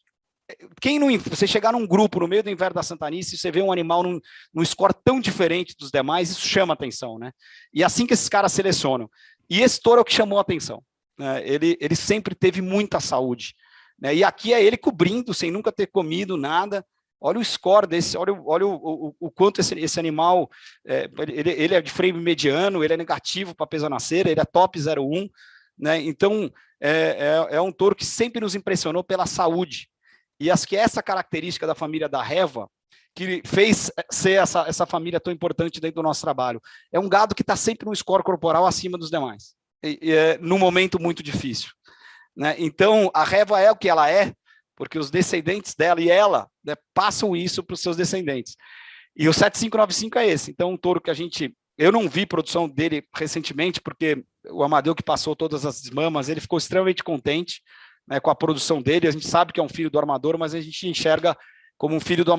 você chegar num grupo no meio do inverno da Santanice e você vê um animal num score tão diferente dos demais, isso chama atenção, né? E assim que esses caras selecionam. E esse touro é o que chamou a atenção, né? Ele sempre teve muita saúde, né? E aqui é ele cobrindo, sem nunca ter comido nada. Olha o score desse, olha o quanto esse animal, ele é de freio mediano, ele é negativo para peso na cera, ele é top 0,1, né? Então, é um touro que sempre nos impressionou pela saúde. E acho que essa característica da família da Reva, que fez ser essa família tão importante dentro do nosso trabalho. É um gado que está sempre no score corporal acima dos demais, num momento muito difícil, né? Então, a Reva é o que ela é, porque os descendentes dela e ela, né, passam isso para os seus descendentes. E o 7595 é esse. Então, um touro que eu não vi produção dele recentemente, porque o Amadeu, que passou todas as mamas, ele ficou extremamente contente, né, com a produção dele. A gente sabe que é um filho do armador, mas a gente enxerga como um filho do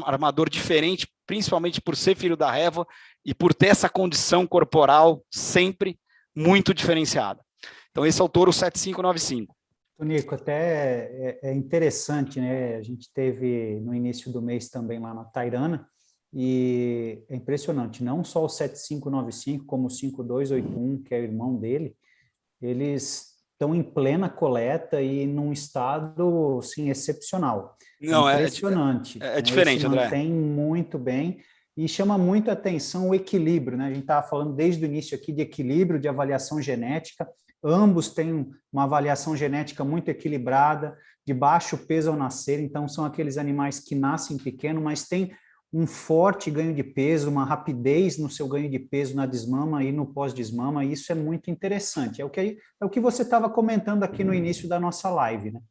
armador diferente, principalmente por ser filho da Reva e por ter essa condição corporal sempre muito diferenciada. Então, esse é o touro 7595. Tonico, até é interessante, né? A gente teve no início do mês também lá na Tairana, e é impressionante, não só o 7595, como o 5281, que é o irmão dele, eles estão em plena coleta e num estado, assim, excepcional. Não, impressionante. É diferente, André. André. Mantém muito bem e chama muito a atenção o equilíbrio, né? A gente estava falando desde o início aqui de equilíbrio, de avaliação genética. Ambos têm uma avaliação genética muito equilibrada, de baixo peso ao nascer, então são aqueles animais que nascem pequeno, mas têm um forte ganho de peso, uma rapidez no seu ganho de peso na desmama e no pós-desmama, e isso é muito interessante. É o que você estava comentando aqui no início da nossa live, né?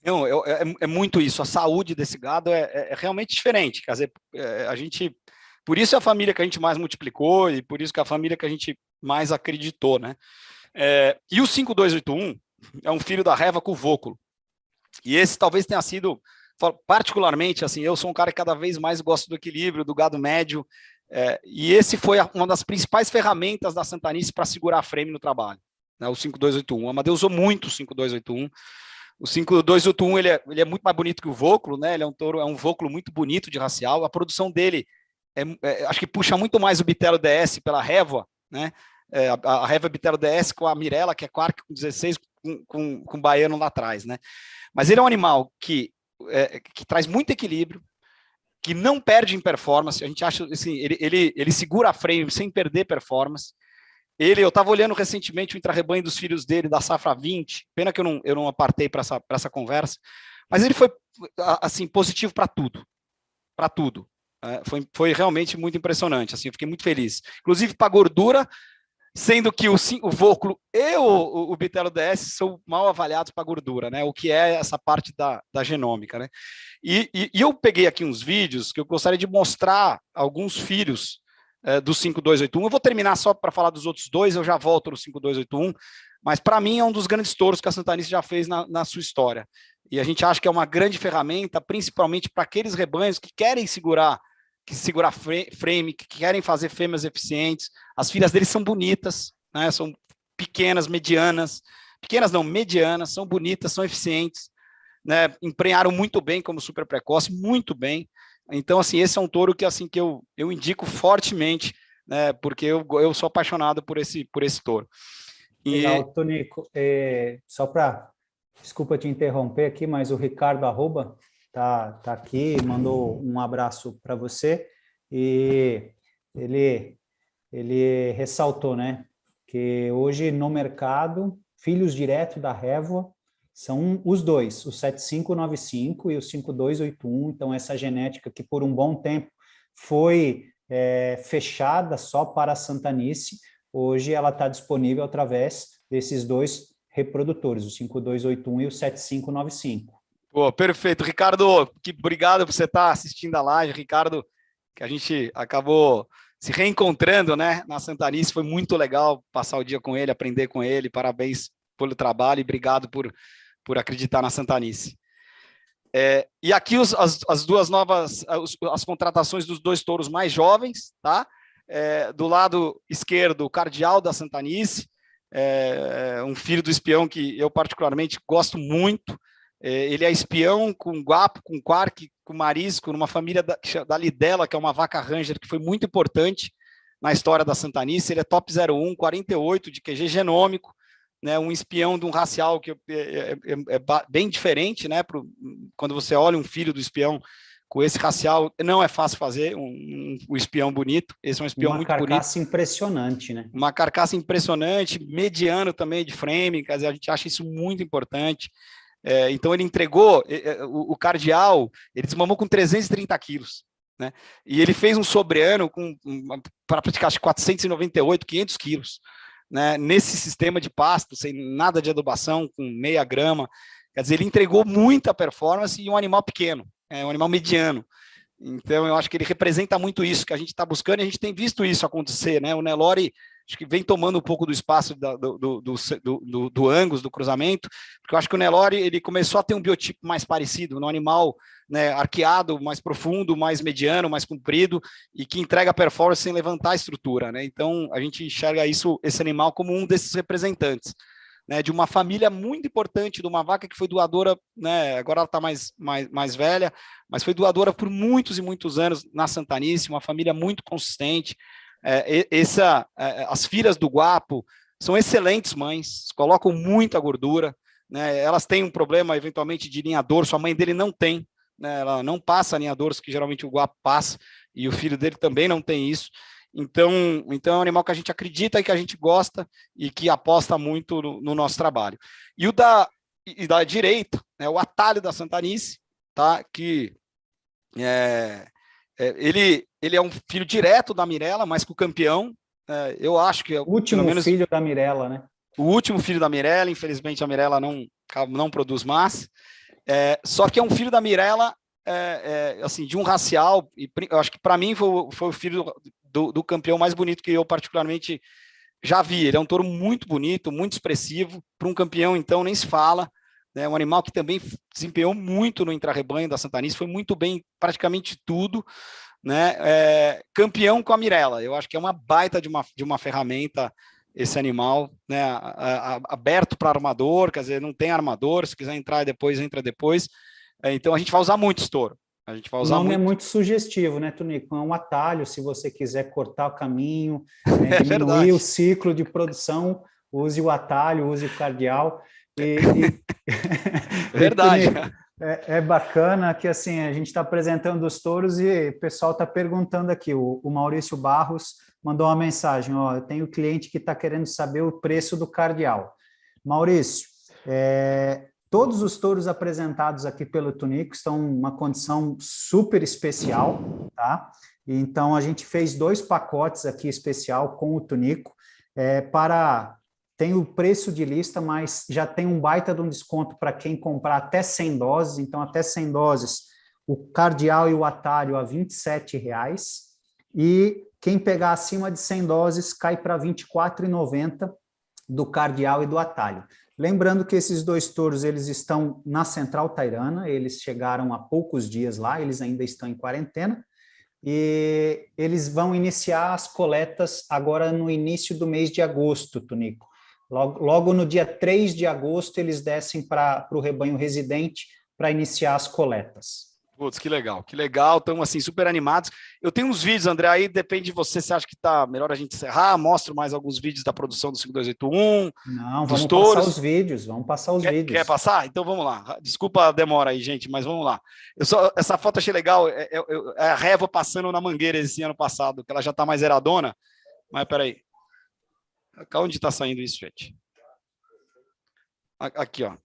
Não, é muito isso. A saúde desse gado é realmente diferente. Quer dizer, por isso é a família que a gente mais multiplicou e por isso que é a família que a gente mais acreditou, né? E o 5281 é um filho da Reva com o Vôculo. E esse talvez tenha sido, particularmente, assim, eu sou um cara que cada vez mais gosto do equilíbrio, do gado médio, e esse foi uma das principais ferramentas da Santanice para segurar a frame no trabalho, né, o 5281. O Amadeu usou muito o 5281. O 5281 ele é muito mais bonito que o Vôculo, né? Ele é um Vôculo muito bonito de racial. A produção dele acho que puxa muito mais o Bitelo DS pela Reva, né? A Reva Bitelo DS com a Mirella, que é Quark com 16, com o Baiano lá atrás, né? Mas ele é um animal que traz muito equilíbrio, que não perde em performance. A gente acha assim, ele segura a frame sem perder performance. Eu estava olhando recentemente o intrarrebanho dos filhos dele, da safra 20, pena que eu não apartei para essa conversa, mas ele foi assim, positivo para tudo, para tudo. Foi realmente muito impressionante, assim, eu fiquei muito feliz. Inclusive para gordura, sendo que o Vôculo e o Bitelo DS são mal avaliados para gordura, né? O que é essa parte da genômica, né? E eu peguei aqui uns vídeos que eu gostaria de mostrar alguns filhos do 5281. Eu vou terminar só para falar dos outros dois, eu já volto no 5281, mas para mim é um dos grandes touros que a Santanice já fez na sua história. E a gente acha que é uma grande ferramenta, principalmente para aqueles rebanhos que querem segurar frame, que querem fazer fêmeas eficientes. As filhas deles são bonitas, né? São pequenas, medianas, são bonitas, são eficientes, né? Emprenharam muito bem como super precoce, muito bem. Então, assim, esse é um touro que, assim, que eu indico fortemente, né? Porque eu sou apaixonado por esse touro. Legal, Tonico. Só para, desculpa te interromper aqui, mas o Ricardo Arroba tá aqui, mandou um abraço para você e ele ressaltou, né, que hoje no mercado, filhos direto da Révoa são os dois, o 7595 e o 5281, então essa genética que por um bom tempo foi fechada só para a Santanice, hoje ela está disponível através desses dois reprodutores, o 5281 e o 7595. Pô, perfeito. Ricardo, obrigado por você estar assistindo a live. Ricardo, que a gente acabou se reencontrando, né, na Santanice, foi muito legal passar o dia com ele, aprender com ele. Parabéns pelo trabalho e obrigado por acreditar na Santanice. E aqui as duas novas, as contratações dos dois touros mais jovens, tá? Do lado esquerdo, o Cardeal da Santanice, um filho do espião que eu particularmente gosto muito. Ele é espião com guapo, com quark, com marisco, numa família da Lidela, que é uma vaca ranger, que foi muito importante na história da Santanice. Ele é top 01, 48, de QG genômico, né, um espião de um racial que é bem diferente, né, quando você olha um filho do espião com esse racial, não é fácil fazer um espião bonito. Esse é um espião muito bonito. Uma carcaça impressionante, né? Uma carcaça impressionante, mediano também de frame, quer dizer, a gente acha isso muito importante. Então ele entregou, o Cardeal, ele desmamou com 330 quilos, né? E ele fez um sobreano para praticar acho, 498, 500 quilos, né? Nesse sistema de pasto, sem nada de adubação, com meia grama. Quer dizer, ele entregou muita performance e um animal pequeno, um animal mediano. Então eu acho que ele representa muito isso que a gente está buscando, e a gente tem visto isso acontecer, né? O Nelore acho que vem tomando um pouco do espaço do Angus, do cruzamento, porque eu acho que o Nelore ele começou a ter um biotipo mais parecido, no animal, né, arqueado, mais profundo, mais mediano, mais comprido, e que entrega performance sem levantar a estrutura, né? Então a gente enxerga esse animal como um desses representantes, né, de uma família muito importante, de uma vaca que foi doadora, né, agora ela está mais velha, mas foi doadora por muitos e muitos anos na Santanice, uma família muito consistente. As filhas do Guapo são excelentes mães, colocam muita gordura, né, elas têm um problema eventualmente de linha dorso, a mãe dele não tem, né, ela não passa a linha dorso, que geralmente o Guapo passa, e o filho dele também não tem isso. Então é um animal que a gente acredita e que a gente gosta e que aposta muito no nosso trabalho. E da direita, né, o Atalho da Santanice, tá, que ele é um filho direto da Mirella, mas com o campeão, eu acho que é o último filho da Mirella, né? O último filho da Mirella, infelizmente a Mirella não produz mais, só que é um filho da Mirella, assim, de um racial, e eu acho que para mim foi o filho do campeão mais bonito que eu particularmente já vi. Ele é um touro muito bonito, muito expressivo, para um campeão então nem se fala, né? Um animal que também desempenhou muito no intrarrebanho da Santanice, foi muito bem praticamente tudo, né? Campeão com a Mirella, eu acho que é uma baita de uma ferramenta esse animal, né? Aberto para armador, quer dizer, não tem armador, se quiser entrar depois, entra depois. Então a gente vai usar muito esse touro. A gente vai usar o nome é muito sugestivo, né, Tonico? É um atalho, se você quiser cortar o caminho, né, diminuir o ciclo de produção, use o atalho, use o Cardeal. Verdade. Tonico, é bacana que assim a gente está apresentando os touros e o pessoal está perguntando aqui. O Maurício Barros mandou uma mensagem: ó, eu tenho cliente que está querendo saber o preço do Cardeal. Maurício, todos os touros apresentados aqui pelo Tonico estão em uma condição super especial, tá? Então, a gente fez 2 pacotes aqui especial com o Tonico, tem o preço de lista, mas já tem um baita de um desconto para quem comprar até 100 doses, então até 100 doses, o Cardeal e o Atalho a R$ 27,00, e quem pegar acima de 100 doses cai para R$ 24,90, do Cardeal e do Atalho. Lembrando que esses 2 touros, eles estão na Central Tairana, eles chegaram há poucos dias lá, eles ainda estão em quarentena, e eles vão iniciar as coletas agora no início do mês de agosto, Tonico. Logo no dia 3 de agosto, eles descem para o rebanho residente para iniciar as coletas. Putz, que legal, estamos assim super animados. Eu tenho uns vídeos, André, aí depende de você, você acha que tá melhor a gente encerrar, mostro mais alguns vídeos da produção do 5281. Não, vamos passar os vídeos, Quer passar? Então vamos lá. Desculpa a demora aí, gente, mas vamos lá. Essa foto achei legal, é a Révoa passando na Mangueira esse ano passado, que ela já tá mais eradona, mas peraí. Onde está saindo isso, gente? Aqui, ó.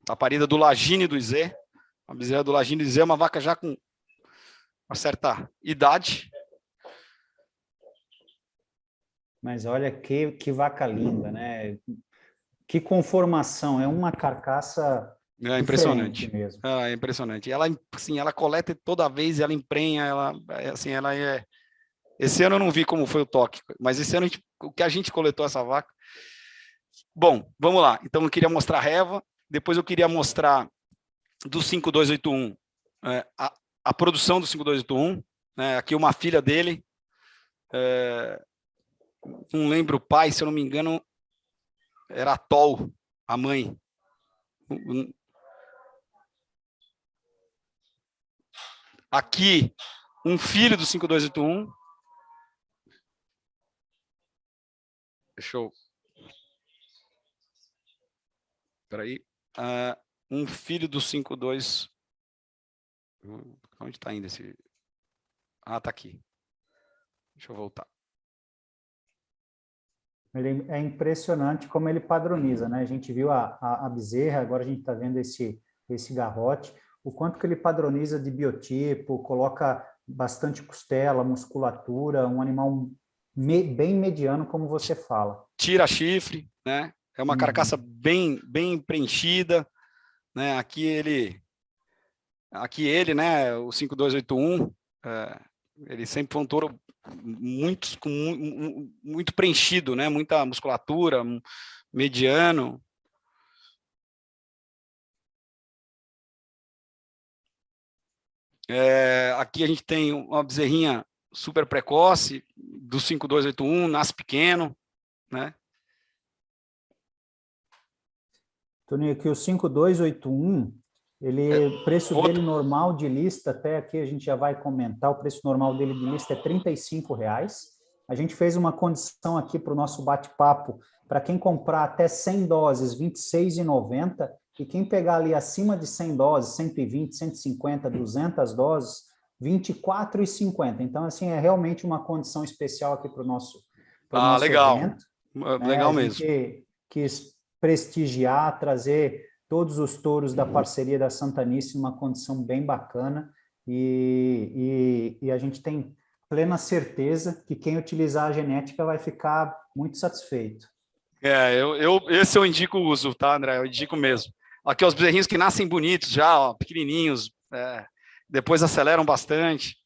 A parida do Lagine do Izê. A bezerra do Lagine do Izê é uma vaca já com uma certa idade. Mas olha que vaca linda, né? Que conformação, é uma carcaça impressionante mesmo. É impressionante. Ela, assim, ela coleta toda vez, ela emprenha, assim, ela é... Esse ano eu não vi como foi o toque, mas esse ano o que a gente coletou essa vaca. Bom, vamos lá. Então eu queria mostrar a Révoa. Depois eu queria mostrar do 5281, a produção do 5281, né? Aqui uma filha dele, não lembro o pai, se eu não me engano, era a Tol, a mãe. Aqui, um filho do 5281. Deixa eu... Espera aí. Um filho do 52... Onde está ainda esse... Está aqui. Deixa eu voltar. Ele é impressionante como ele padroniza, né? A gente viu a bezerra, agora a gente está vendo esse garrote, o quanto que ele padroniza de biotipo, coloca bastante costela, musculatura, um animal bem mediano, como você fala. Tira chifre, né? É uma carcaça bem preenchida, né? Aqui ele, né? O 5281, ele sempre foi um touro muito preenchido, né? Muita musculatura, mediano. Aqui a gente tem uma bezerrinha super precoce do 5281, nasce pequeno, né? Toninho, aqui o 5281, o preço dele normal de lista, até aqui a gente já vai comentar, o preço normal dele de lista é R$35. A gente fez uma condição aqui para o nosso bate-papo, para quem comprar até 100 doses, R$ 26,90, e quem pegar ali acima de 100 doses, 120, 150, 200 doses, R$ 24,50. Então, assim, é realmente uma condição especial aqui para o nosso legal. evento. Legal mesmo. A gente quis prestigiar, trazer todos os touros da parceria da Santanice numa condição bem bacana, e a gente tem plena certeza que quem utilizar a genética vai ficar muito satisfeito. Esse eu indico o uso, tá, André? Eu indico mesmo. Aqui os bezerrinhos que nascem bonitos já, ó, pequenininhos, depois aceleram bastante.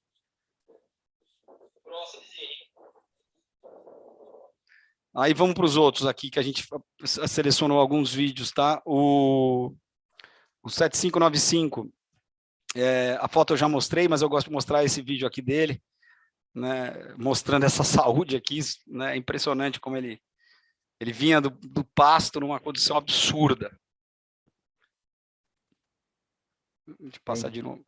Aí vamos para os outros aqui, que a gente selecionou alguns vídeos, tá? O 7595, a foto eu já mostrei, mas eu gosto de mostrar esse vídeo aqui dele, né? Mostrando essa saúde aqui, né? É impressionante como ele vinha do pasto numa condição absurda. Deixa eu passar de novo.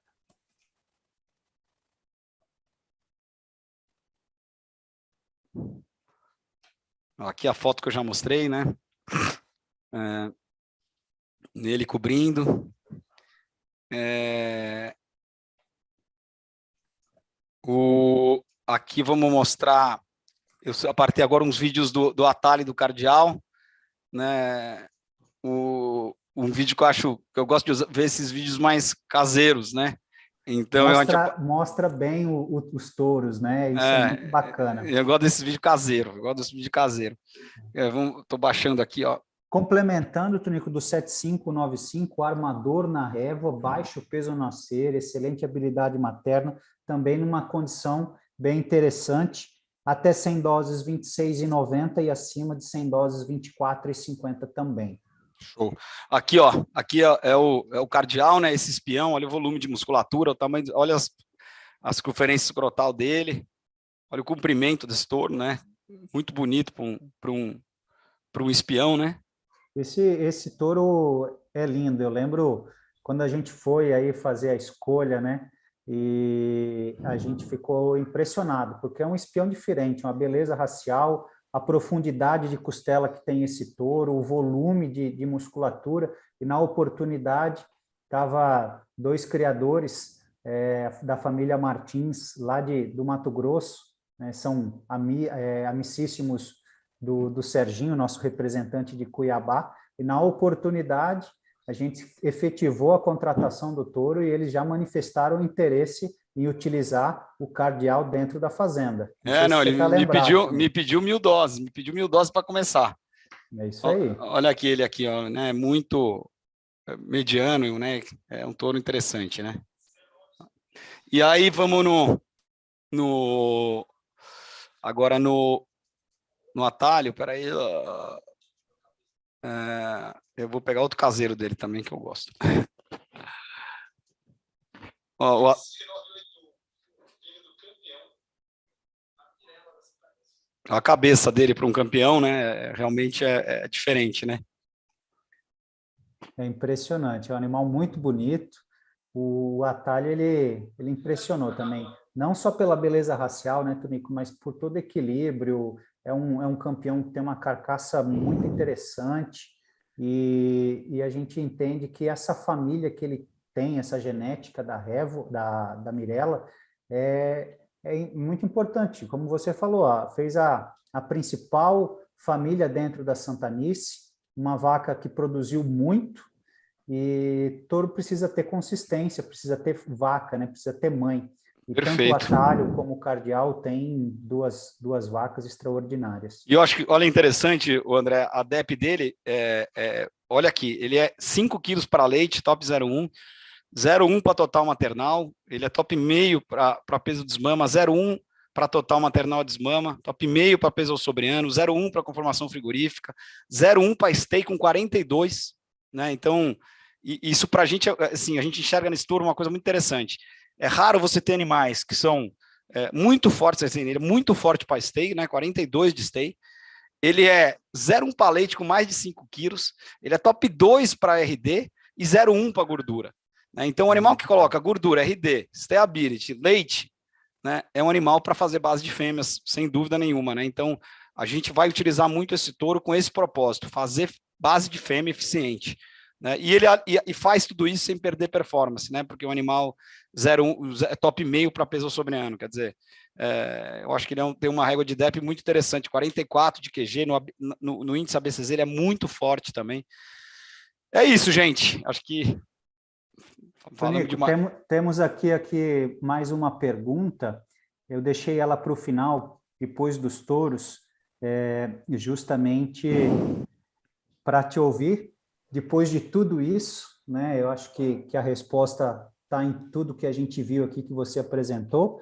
Aqui a foto que eu já mostrei, né? Nele cobrindo. Aqui vamos mostrar, eu apartei agora uns vídeos do Atalho e do Cardeal, né? Um vídeo que eu gosto de ver esses vídeos mais caseiros, né? Então mostra bem os touros, né? Isso é muito bacana. Eu gosto desses vídeos caseiros, Estou baixando aqui, ó. Complementando, Tonico, do 7595, armador na révoa, baixo peso na cera, excelente habilidade materna, também numa condição bem interessante, até 100 doses 26,90 e acima de 100 doses 24,50 também. Show. Aqui, ó, é o cardial, né? Esse espião, olha o volume de musculatura, o tamanho, olha as conferências escrotal dele, olha o comprimento desse touro, né? Muito bonito para um espião, né? Esse touro é lindo. Eu lembro quando a gente foi aí fazer a escolha, né? E a gente ficou impressionado, porque é um espião diferente, uma beleza racial, a profundidade de costela que tem esse touro, o volume de musculatura, e na oportunidade estava dois criadores da família Martins, lá do Mato Grosso, né, são amicíssimos do Serginho, nosso representante de Cuiabá, e na oportunidade a gente efetivou a contratação do touro e eles já manifestaram interesse em utilizar o cardeal dentro da fazenda. Ele me pediu 1.000 doses, me pediu 1.000 doses para começar. É isso aí. Olha ele aqui, ó, né? Muito mediano, né? É um touro interessante, né? E aí vamos agora no atalho, peraí. Eu vou pegar outro caseiro dele também, que eu gosto. Ó, a cabeça dele para um campeão, né? Realmente é diferente, né? É impressionante, é um animal muito bonito. O atalho, ele impressionou também, não só pela beleza racial, né, Tonico, mas por todo equilíbrio. É um campeão que tem uma carcaça muito interessante e a gente entende que essa família que ele tem, essa genética da Revo, da Mirella, é muito importante. Como você falou, fez a principal família dentro da Santanice, uma vaca que produziu muito, e touro precisa ter consistência, precisa ter vaca, né? Precisa ter mãe. E Perfeito. Tanto o atalho como o cardeal tem duas vacas extraordinárias. E eu acho que, olha, interessante, o André, a DEP dele, olha aqui, ele é 5 quilos para leite, top 0,1, 0,1 para total maternal, ele é top meio para peso desmama, 0,1 para total maternal desmama, top meio para peso ao sobreano, 0,1 para conformação frigorífica, 0,1 para stay com 42, né? Então, isso para a gente, assim, a gente enxerga nesse touro uma coisa muito interessante. É raro você ter animais que são muito fortes, assim, ele é muito forte para stay, né? 42 de stay. Ele é 0,1 para leite com mais de 5 quilos, ele é top 2 para RD e 0,1 para gordura. Né? Então, o animal que coloca gordura, RD, stayability, leite, né, é um animal para fazer base de fêmeas, sem dúvida nenhuma. Né? Então, a gente vai utilizar muito esse touro com esse propósito, fazer base de fêmea eficiente. Né? E ele faz tudo isso sem perder performance, né? Porque o animal 0,1 é top meio para peso ao sobreano, quer dizer, eu acho que ele tem uma régua de DEP muito interessante, 44 de QG, no índice ABCZ ele é muito forte também. É isso, gente, acho que... Tonico, temos aqui mais uma pergunta, eu deixei ela para o final, depois dos touros, justamente para te ouvir. Depois de tudo isso, né, eu acho que a resposta está em tudo que a gente viu aqui que você apresentou,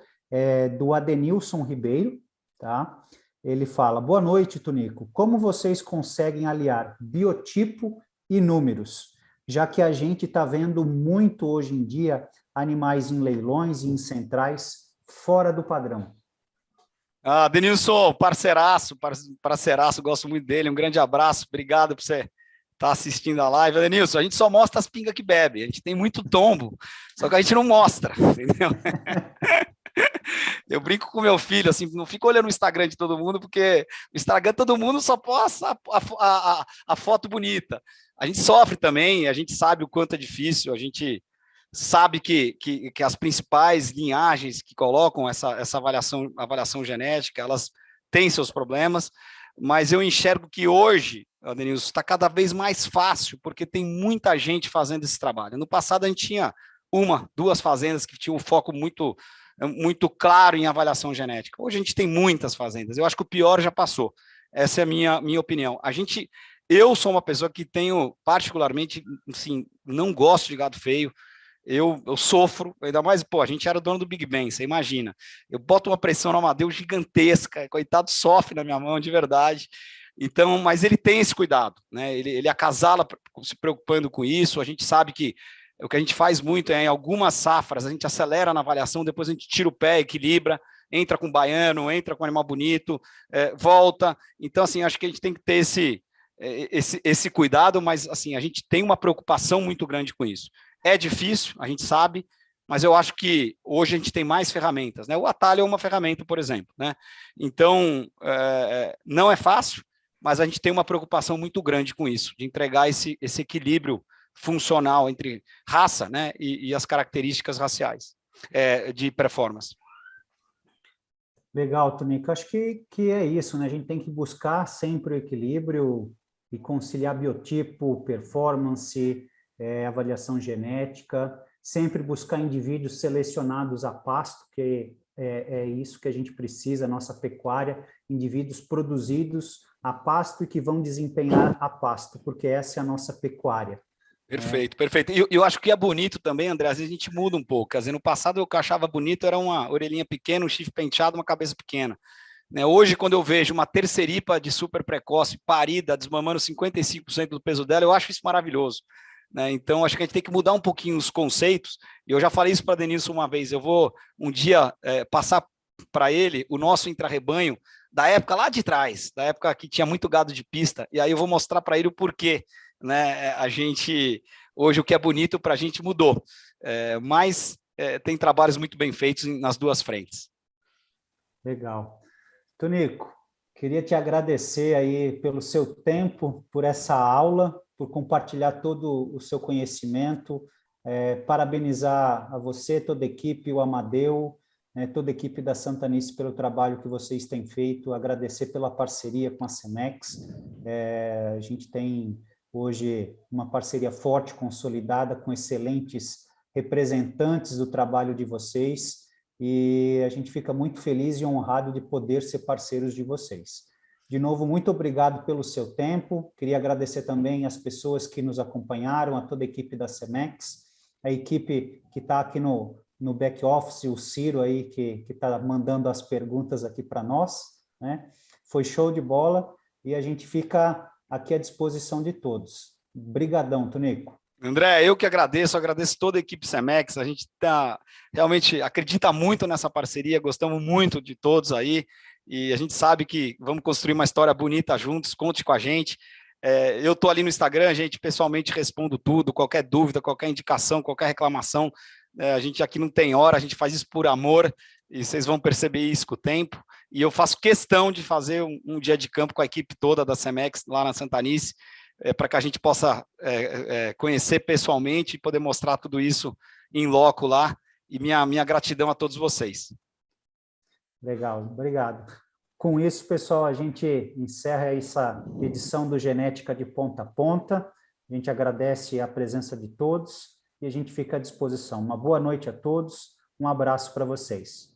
do Adenilson Ribeiro, tá? Ele fala: boa noite, Tonico. Como vocês conseguem aliar biotipo e números? Já que a gente está vendo muito hoje em dia animais em leilões e em centrais fora do padrão. Denilson, parceiraço, gosto muito dele, um grande abraço, obrigado por você estar assistindo a live. Denilson, a gente só mostra as pingas que bebe, a gente tem muito tombo, só que a gente não mostra, entendeu? Eu brinco com meu filho, assim, não fico olhando o Instagram de todo mundo, porque o Instagram todo mundo só posta a foto bonita. A gente sofre também, a gente sabe o quanto é difícil, a gente sabe que as principais linhagens que colocam essa avaliação genética, elas têm seus problemas, mas eu enxergo que hoje, Denilson, está cada vez mais fácil, porque tem muita gente fazendo esse trabalho. No passado a gente tinha 1, 2 fazendas que tinham um foco muito claro em avaliação genética. Hoje a gente tem muitas fazendas. Eu acho que o pior já passou. Essa é a minha opinião. A gente Eu sou uma pessoa que tenho, particularmente, assim, não gosto de gado feio. Eu sofro, ainda mais, pô, a gente era o dono do Big Ben, você imagina. Eu boto uma pressão no Amadeu gigantesca, coitado, sofre na minha mão, de verdade. Então, mas ele tem esse cuidado, né? Ele acasala se preocupando com isso. A gente sabe que o que a gente faz muito é, em algumas safras, a gente acelera na avaliação, depois a gente tira o pé, equilibra, entra com baiano, entra com animal bonito, volta. Então, assim, acho que a gente tem que ter esse cuidado, mas, assim, a gente tem uma preocupação muito grande com isso. É difícil, a gente sabe, mas eu acho que hoje a gente tem mais ferramentas, né? O atalho é uma ferramenta, por exemplo, né? Então, não é fácil, mas a gente tem uma preocupação muito grande com isso, de entregar esse equilíbrio funcional entre raça, né, e as características raciais de performance. Legal, Tonico. Acho que é isso, né? A gente tem que buscar sempre o equilíbrio e conciliar biotipo, performance, avaliação genética, sempre buscar indivíduos selecionados a pasto, que é isso que a gente precisa, a nossa pecuária, indivíduos produzidos a pasto e que vão desempenhar a pasto, porque essa é a nossa pecuária. Perfeito, perfeito. E eu acho que é bonito também, André, às vezes a gente muda um pouco. Quer dizer, no passado eu achava bonito, era uma orelhinha pequena, um chifre penteado, uma cabeça pequena. Né? Hoje, quando eu vejo uma terceiripa de super precoce, parida, desmamando 55% do peso dela, eu acho isso maravilhoso. Né? Então, acho que a gente tem que mudar um pouquinho os conceitos. E eu já falei isso para Denilson uma vez. Eu vou um dia passar para ele o nosso intra-rebanho da época lá de trás, da época que tinha muito gado de pista. E aí eu vou mostrar para ele o porquê. Né? A gente, hoje, o que é bonito para a gente mudou. Mas tem trabalhos muito bem feitos nas duas frentes. Legal. Tonico, queria te agradecer aí pelo seu tempo, por essa aula, por compartilhar todo o seu conhecimento, parabenizar a você, toda a equipe, o Amadeu, toda a equipe da Santanice pelo trabalho que vocês têm feito, agradecer pela parceria com a Cemex. A gente tem hoje uma parceria forte, consolidada, com excelentes representantes do trabalho de vocês, e a gente fica muito feliz e honrado de poder ser parceiros de vocês. De novo, muito obrigado pelo seu tempo. Queria agradecer também as pessoas que nos acompanharam, a toda a equipe da Cemex, a equipe que está aqui no back office, o Ciro aí, que está mandando as perguntas aqui para nós, né? Foi show de bola e a gente fica aqui à disposição de todos. Brigadão, Tonico. André, eu que agradeço toda a equipe Cemex, a gente realmente acredita muito nessa parceria, gostamos muito de todos aí, e a gente sabe que vamos construir uma história bonita juntos, conte com a gente. Eu estou ali no Instagram, gente, pessoalmente respondo tudo, qualquer dúvida, qualquer indicação, qualquer reclamação, a gente aqui não tem hora, a gente faz isso por amor, e vocês vão perceber isso com o tempo, e eu faço questão de fazer um dia de campo com a equipe toda da Cemex, lá na Santanice, para que a gente possa conhecer pessoalmente e poder mostrar tudo isso em loco lá. E minha gratidão a todos vocês. Legal, obrigado. Com isso, pessoal, a gente encerra essa edição do Genética de Ponta a Ponta. A gente agradece a presença de todos e a gente fica à disposição. Uma boa noite a todos, um abraço para vocês.